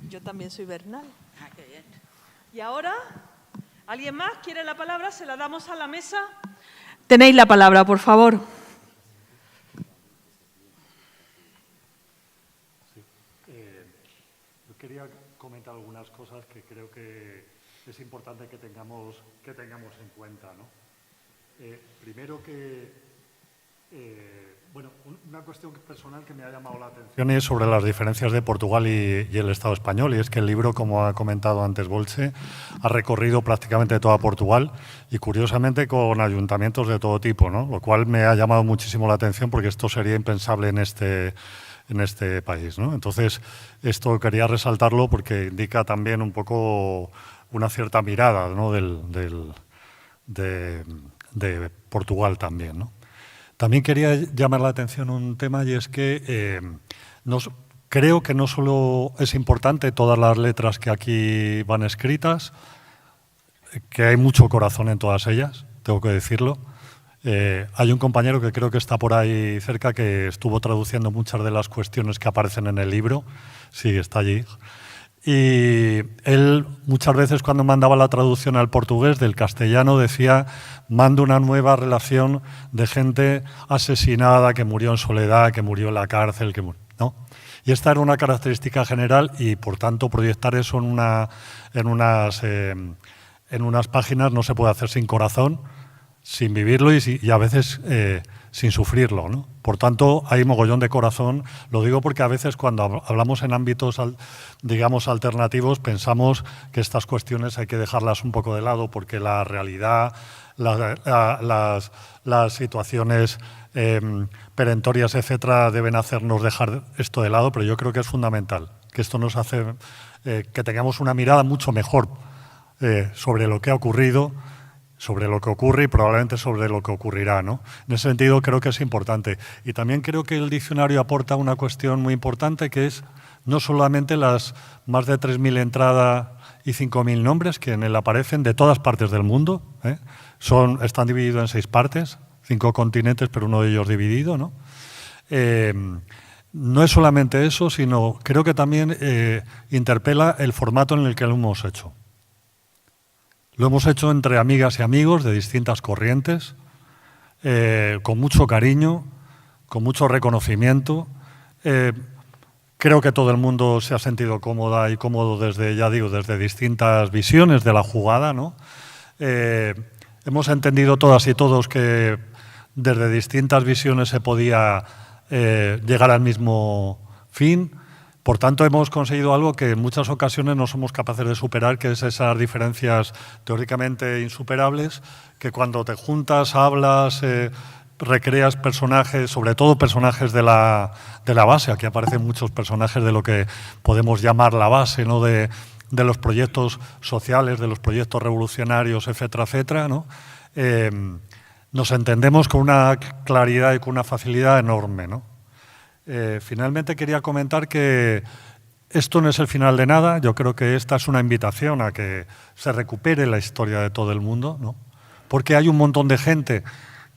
Yo también soy Bernal. Y ahora, ¿alguien más quiere la palabra? ¿Se la damos a la mesa? Tenéis la palabra, por favor. Yo quería comentar algunas cosas que creo que es importante que tengamos en cuenta, ¿no? Primero bueno, una cuestión personal que me ha llamado la atención es sobre las diferencias de Portugal y el Estado español, y es que el libro, como ha comentado antes Bolche, ha recorrido prácticamente toda Portugal y curiosamente con ayuntamientos de todo tipo, ¿no? Lo cual me ha llamado muchísimo la atención porque esto sería impensable en este país, ¿no? Entonces, esto quería resaltarlo porque indica también un poco una cierta mirada, ¿no? de Portugal también, ¿no? También quería llamar la atención un tema, y es que creo que no solo es importante todas las letras que aquí van escritas, que hay mucho corazón en todas ellas, tengo que decirlo. Hay un compañero que creo que está por ahí cerca que estuvo traduciendo muchas de las cuestiones que aparecen en el libro, sí, está allí. Y él muchas veces cuando mandaba la traducción al portugués del castellano decía: mando una nueva relación de gente asesinada, que murió en soledad, que murió en la cárcel, ¿no? Y esta era una característica general y por tanto proyectar eso en unas páginas no se puede hacer sin corazón, sin vivirlo y a veces sin sufrirlo, ¿no? Por tanto, hay mogollón de corazón. Lo digo porque a veces cuando hablamos en ámbitos, digamos, alternativos, pensamos que estas cuestiones hay que dejarlas un poco de lado porque la realidad, las situaciones perentorias, etcétera, deben hacernos dejar esto de lado, pero yo creo que es fundamental, que esto nos hace que tengamos una mirada mucho mejor sobre lo que ha ocurrido, sobre lo que ocurre y probablemente sobre lo que ocurrirá, ¿no? En ese sentido creo que es importante. Y también creo que el diccionario aporta una cuestión muy importante, que es no solamente las más de 3.000 entradas y 5.000 nombres que en él aparecen de todas partes del mundo, ¿eh? Están divididos en 6 partes, 5 continentes, pero uno de ellos dividido, ¿no? No es solamente eso, sino creo que también interpela el formato en el que lo hemos hecho. Lo hemos hecho entre amigas y amigos de distintas corrientes, con mucho cariño, con mucho reconocimiento. Creo que todo el mundo se ha sentido cómoda y cómodo desde, ya digo, desde distintas visiones de la jugada, ¿no? Hemos entendido todas y todos que desde distintas visiones se podía llegar al mismo fin. Por tanto, hemos conseguido algo que en muchas ocasiones no somos capaces de superar, que es esas diferencias teóricamente insuperables, que cuando te juntas, hablas, recreas personajes, sobre todo personajes de la base. Aquí aparecen muchos personajes de lo que podemos llamar la base, ¿no? de los proyectos sociales, de los proyectos revolucionarios, etcétera, etcétera, ¿no? nos entendemos con una claridad y con una facilidad enorme, ¿no? Finalmente quería comentar que esto no es el final de nada. Yo creo que esta es una invitación a que se recupere la historia de todo el mundo, ¿no? Porque hay un montón de gente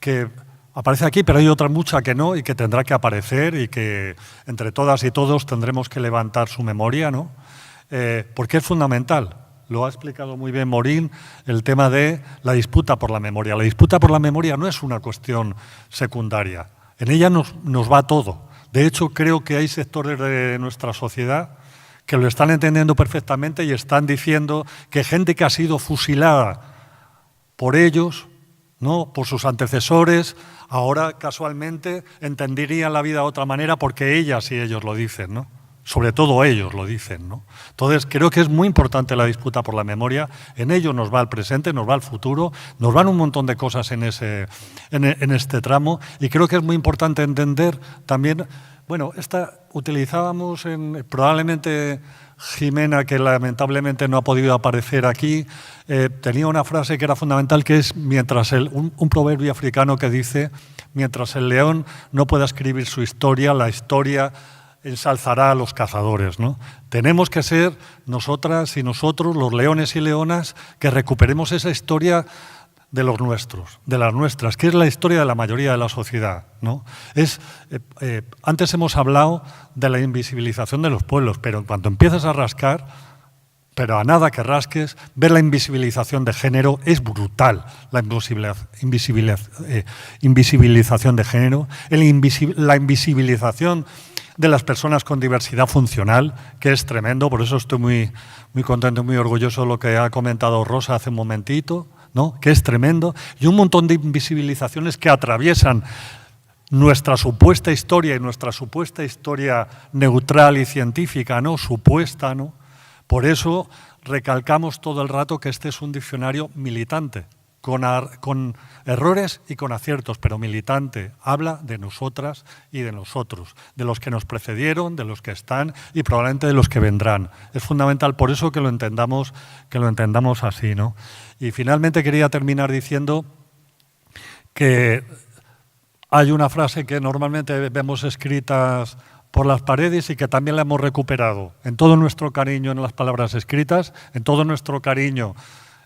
que aparece aquí, pero hay otra mucha que no y que tendrá que aparecer y que entre todas y todos tendremos que levantar su memoria, ¿no? Porque es fundamental. Lo ha explicado muy bien Morín, el tema de la disputa por la memoria. La disputa por la memoria no es una cuestión secundaria. En ella nos va todo. De hecho, creo que hay sectores de nuestra sociedad que lo están entendiendo perfectamente y están diciendo que gente que ha sido fusilada por ellos, ¿no?, por sus antecesores, ahora casualmente entenderían la vida de otra manera porque ellas y ellos lo dicen, ¿no? Sobre todo ellos lo dicen, ¿no? Entonces, creo que es muy importante la disputa por la memoria. En ello nos va el presente, nos va el futuro, nos van un montón de cosas en este tramo, y creo que es muy importante entender también, bueno, utilizábamos probablemente Jimena, que lamentablemente no ha podido aparecer aquí, tenía una frase que era fundamental, que es un proverbio africano que dice: mientras el león no pueda escribir su historia, la historia ensalzará a los cazadores, ¿no? Tenemos que ser nosotras y nosotros, los leones y leonas, que recuperemos esa historia de los nuestros, de las nuestras, que es la historia de la mayoría de la sociedad, ¿no? Antes hemos hablado de la invisibilización de los pueblos, pero en cuanto empiezas a rascar, pero a nada que rasques, ver la invisibilización de género es brutal. La invisibilización de género, la invisibilización de las personas con diversidad funcional, que es tremendo. Por eso estoy muy contento y muy orgulloso de lo que ha comentado Rosa hace un momentito, ¿no?, que es tremendo, y un montón de invisibilizaciones que atraviesan nuestra supuesta historia y nuestra supuesta historia neutral y científica, ¿no?, supuesta, ¿no? Por eso recalcamos todo el rato que este es un diccionario militante, con errores y con aciertos, pero militante. Habla de nosotras y de nosotros, de los que nos precedieron, de los que están y probablemente de los que vendrán. Es fundamental por eso que lo entendamos así, ¿no? Y finalmente quería terminar diciendo que hay una frase que normalmente vemos escritas por las paredes y que también la hemos recuperado en todo nuestro cariño en las palabras escritas, en todo nuestro cariño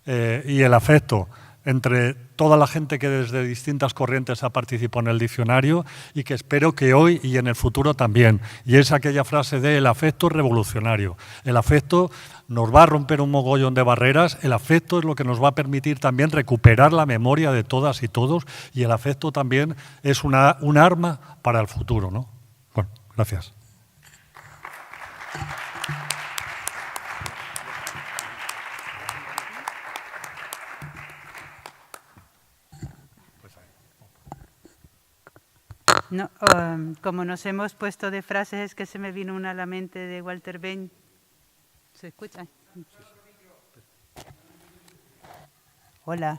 y el afecto entre toda la gente que desde distintas corrientes ha participado en el diccionario, y que espero que hoy y en el futuro también. Y es aquella frase de: el afecto es revolucionario. El afecto nos va a romper un mogollón de barreras, el afecto es lo que nos va a permitir también recuperar la memoria de todas y todos, y el afecto también es un arma para el futuro, ¿no? Bueno, gracias. No, como nos hemos puesto de frases, es que se me vino una a la mente de Walter Benjamin. ¿Se escucha? Hola.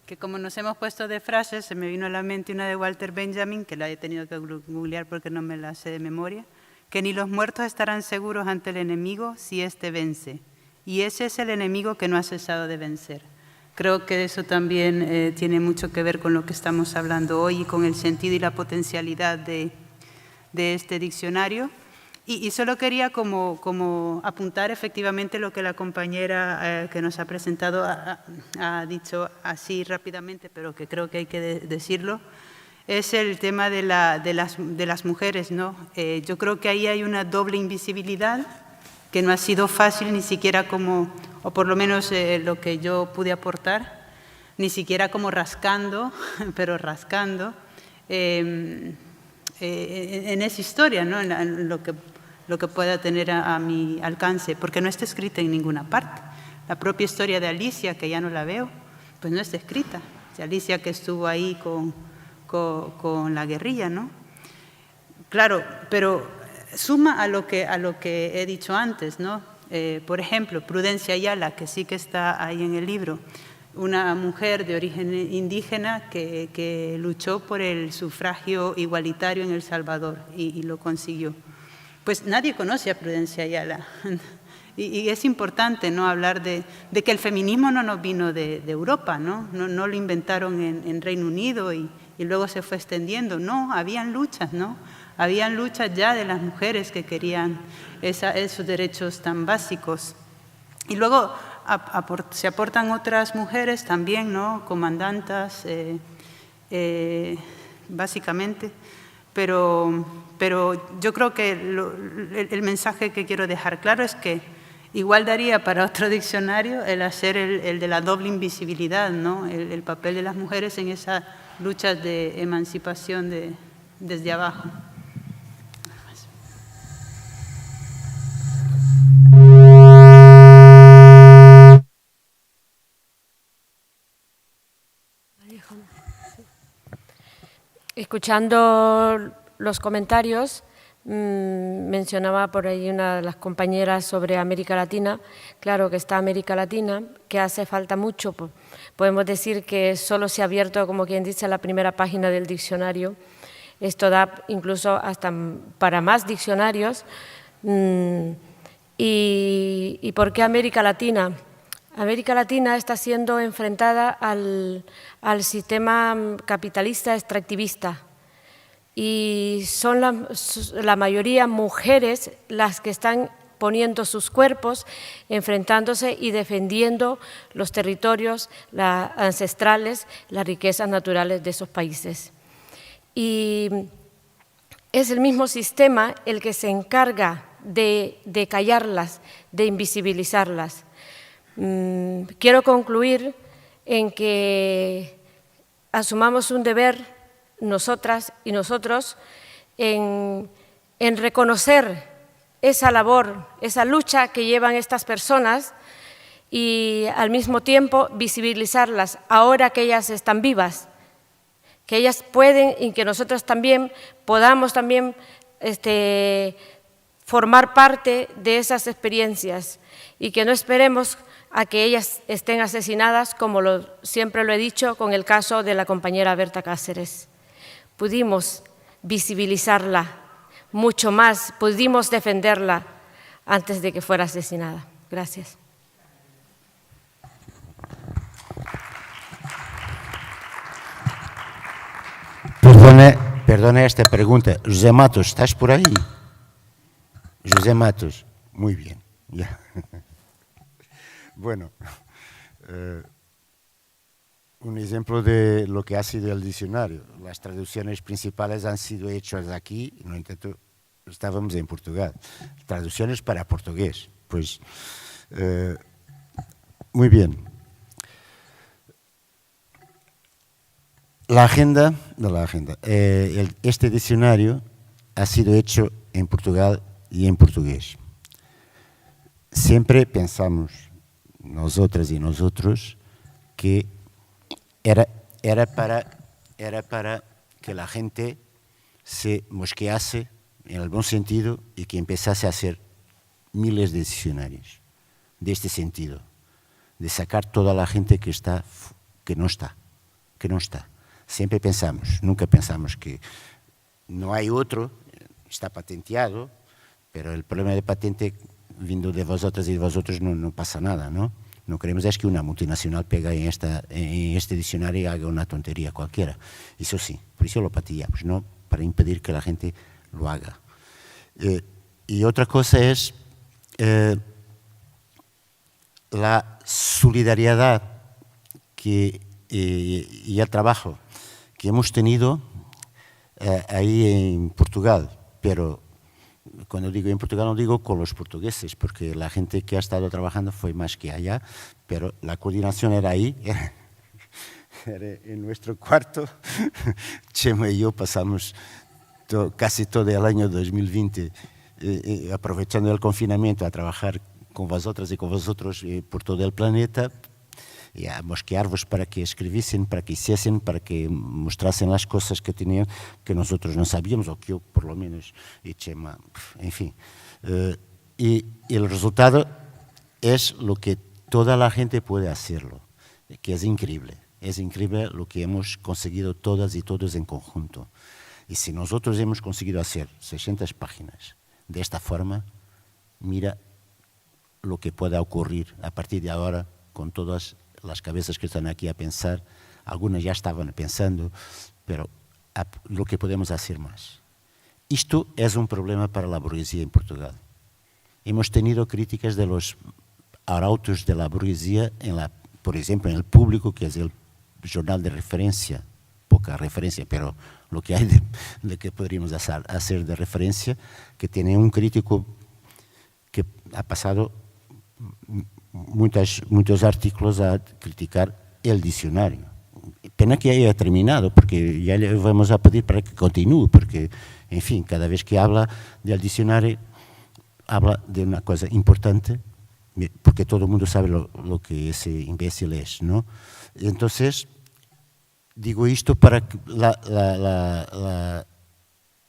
Que como nos hemos puesto de frases, se me vino a la mente una de Walter Benjamin, que la he tenido que googlear porque no me la sé de memoria, que ni los muertos estarán seguros ante el enemigo si éste vence. Y ese es el enemigo que no ha cesado de vencer. Creo que eso también tiene mucho que ver con lo que estamos hablando hoy y con el sentido y la potencialidad de este diccionario. Y solo quería como apuntar efectivamente lo que la compañera que nos ha presentado ha dicho así rápidamente, pero que creo que hay que decirlo, es el tema de las mujeres, ¿no? Yo creo que ahí hay una doble invisibilidad que no ha sido fácil ni siquiera o por lo menos lo que yo pude aportar, ni siquiera como rascando, pero rascando en esa historia, ¿no? En lo que pueda tener a mi alcance, porque no está escrita en ninguna parte. La propia historia de Alicia, que ya no la veo, pues no está escrita. Alicia, que estuvo ahí con la guerrilla, ¿no? Claro, pero suma a lo que he dicho antes, ¿no? Por ejemplo, Prudencia Ayala, que sí que está ahí en el libro, una mujer de origen indígena que luchó por el sufragio igualitario en El Salvador y lo consiguió. Pues nadie conoce a Prudencia Ayala. Y es importante, ¿no?, hablar de que el feminismo no nos vino de Europa, ¿no? No lo inventaron en Reino Unido y luego se fue extendiendo. No, habían luchas, ¿no? Habían luchas ya de las mujeres que querían esos derechos tan básicos. Y luego se aportan otras mujeres también, ¿no?, comandantas, básicamente. Pero yo creo que el mensaje que quiero dejar claro es que igual daría para otro diccionario el hacer el de la doble invisibilidad, ¿no?, el papel de las mujeres en esas luchas de emancipación desde abajo. Escuchando los comentarios, mencionaba por ahí una de las compañeras sobre América Latina. Claro que está América Latina, que hace falta mucho. Podemos decir que solo se ha abierto, como quien dice, la primera página del diccionario. Esto da incluso hasta para más diccionarios. ¿Y por qué América Latina? América Latina está siendo enfrentada al sistema capitalista extractivista y son la mayoría mujeres las que están poniendo sus cuerpos, enfrentándose y defendiendo los territorios ancestrales, las riquezas naturales de esos países. Y es el mismo sistema el que se encarga de callarlas, de invisibilizarlas. Quiero concluir en que asumamos un deber, nosotras y nosotros, en reconocer esa labor, esa lucha que llevan estas personas y al mismo tiempo visibilizarlas ahora que ellas están vivas, que ellas pueden y que nosotros también podamos también formar parte de esas experiencias y que no esperemos a que ellas estén asesinadas, como siempre lo he dicho con el caso de la compañera Berta Cáceres. Pudimos visibilizarla mucho más, pudimos defenderla antes de que fuera asesinada. Gracias. Perdone esta pregunta. José Matos, ¿estás por ahí? José Matos, muy bien. Ya. Bueno, un ejemplo de lo que ha sido el diccionario. Las traducciones principales han sido hechas aquí, no entanto, estábamos en Portugal. Traducciones para portugués. Pues, muy bien. Este diccionario ha sido hecho en Portugal y en portugués. Siempre pensamos, nosotras y nosotros, que era para que la gente se mosquease en el buen sentido y que empezase a hacer miles de diccionarios de este sentido, de sacar toda la gente que no está. Siempre pensamos, nunca pensamos que no hay otro, está patenteado, pero el problema de patente vindo de vosotras y de vosotros no pasa nada, ¿no? No queremos es que una multinacional pega en este diccionario y haga una tontería cualquiera. Eso sí, por eso lo pateamos, no para impedir que la gente lo haga. Y otra cosa es la solidaridad y el trabajo que hemos tenido ahí en Portugal, pero cuando digo en Portugal no digo con los portugueses, porque la gente que ha estado trabajando fue más que allá, pero la coordinación era ahí, era en nuestro cuarto. Chema y yo pasamos casi todo el año 2020 aprovechando el confinamiento a trabajar con vosotras y con vosotros por todo el planeta, y a mosquear-vos para que escribiesen, para que hiciesen, para que mostrasen las cosas que tenían, que nosotros no sabíamos, o que yo por lo menos, y Chema, en fin. Y el resultado es lo que toda la gente puede hacerlo, que es increíble lo que hemos conseguido todas y todos en conjunto. Y si nosotros hemos conseguido hacer 600 páginas de esta forma, mira lo que pueda ocurrir a partir de ahora con todas las cabezas que están aquí a pensar. Algunas ya estaban pensando, pero lo que podemos hacer más. Esto es un problema para la burguesía en Portugal. Hemos tenido críticas de los arautos de la burguesía, por ejemplo, en El Público, que es el jornal de referencia, poca referencia, pero lo que hay de que podríamos hacer de referencia, que tiene un crítico que ha pasado muchos artículos a criticar el diccionario. Pena que haya terminado, porque ya le vamos a pedir para que continúe, porque, en fin, cada vez que habla del diccionario, habla de una cosa importante, porque todo el mundo sabe lo que ese imbécil es, ¿no? Entonces, digo esto para que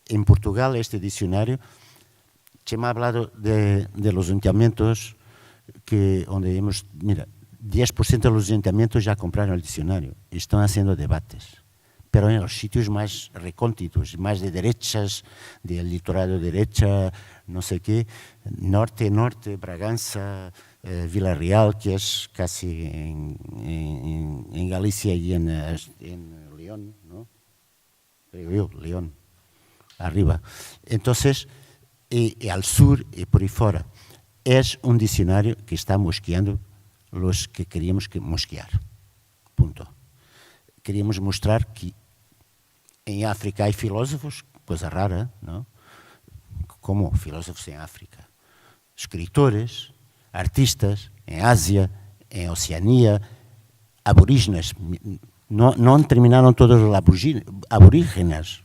en Portugal este diccionario, se me ha hablado de los ayuntamientos donde hemos, mira, 10% de los ayuntamientos ya compraron el diccionario y están haciendo debates, pero en los sitios más recónditos, más de derechas, del litoral de derecha, no sé qué, norte, Braganza, Vila Real, que es casi en Galicia y en León, ¿no? León, arriba. Entonces, y al sur y por ahí fuera, es un diccionario que está mosqueando los que queríamos mosquear. Punto. Queríamos mostrar que en África hay filósofos, cosa rara, ¿no? ¿Cómo filósofos en África? Escritores, artistas, en Asia, en Oceanía, aborígenes. No terminaron todos los aborígenes.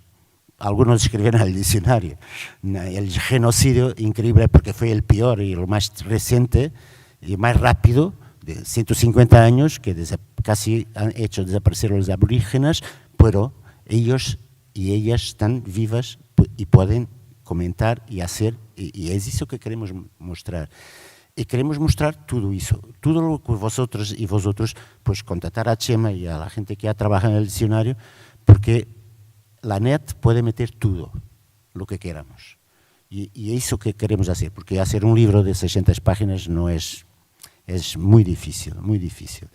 Algunos escribieron el diccionario. El genocidio, increíble, porque fue el peor y lo más reciente y más rápido, de 150 años, que casi han hecho desaparecer los aborígenes, pero ellos y ellas están vivas y pueden comentar y hacer, y es eso que queremos mostrar. Y queremos mostrar todo eso, todo lo que vosotros y vosotros, pues contactar a Chema y a la gente que ha trabajado en el diccionario, porque la net puede meter todo lo que queramos. Y eso que queremos hacer, porque hacer un libro de 600 páginas no es muy difícil, muy difícil.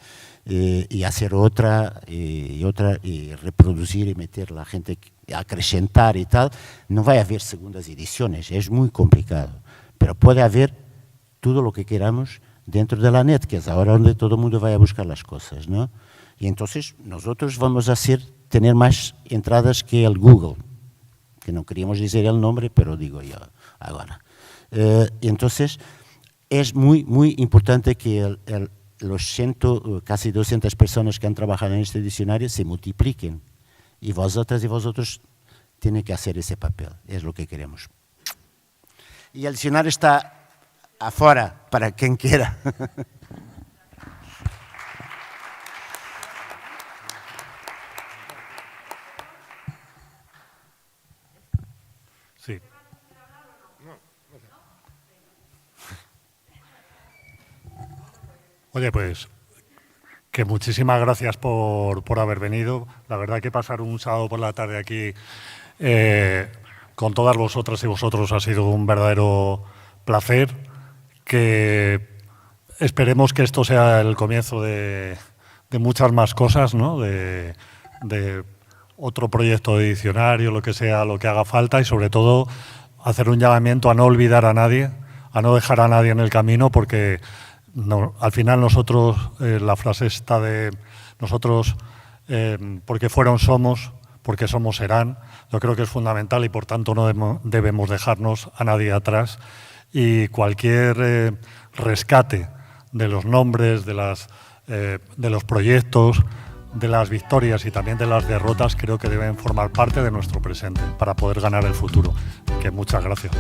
Y hacer otra, y reproducir y meter la gente, acrecentar y tal, no va a haber segundas ediciones, es muy complicado. Pero puede haber todo lo que queramos dentro de la net, que es ahora donde todo el mundo va a buscar las cosas, ¿no? Y entonces nosotros vamos a tener más entradas que el Google, que no queríamos decir el nombre, pero digo yo ahora. Y entonces es muy, muy importante que los casi 200 personas que han trabajado en este diccionario se multipliquen. Y vosotras y vosotros tienen que hacer ese papel, es lo que queremos. Y el diccionario está afuera, para quien quiera. Sí. Oye, pues, que muchísimas gracias por haber venido. La verdad que pasar un sábado por la tarde aquí con todas vosotras y vosotros ha sido un verdadero placer. Que esperemos que esto sea el comienzo de muchas más cosas, ¿no? De otro proyecto de diccionario, lo que sea, lo que haga falta, y sobre todo hacer un llamamiento a no olvidar a nadie, a no dejar a nadie en el camino, porque al final nosotros, la frase está de nosotros, porque fueron somos, porque somos serán. Yo creo que es fundamental y por tanto no debemos dejarnos a nadie atrás. Y cualquier rescate de los nombres, de los proyectos, de las victorias y también de las derrotas, creo que deben formar parte de nuestro presente para poder ganar el futuro. Que muchas gracias.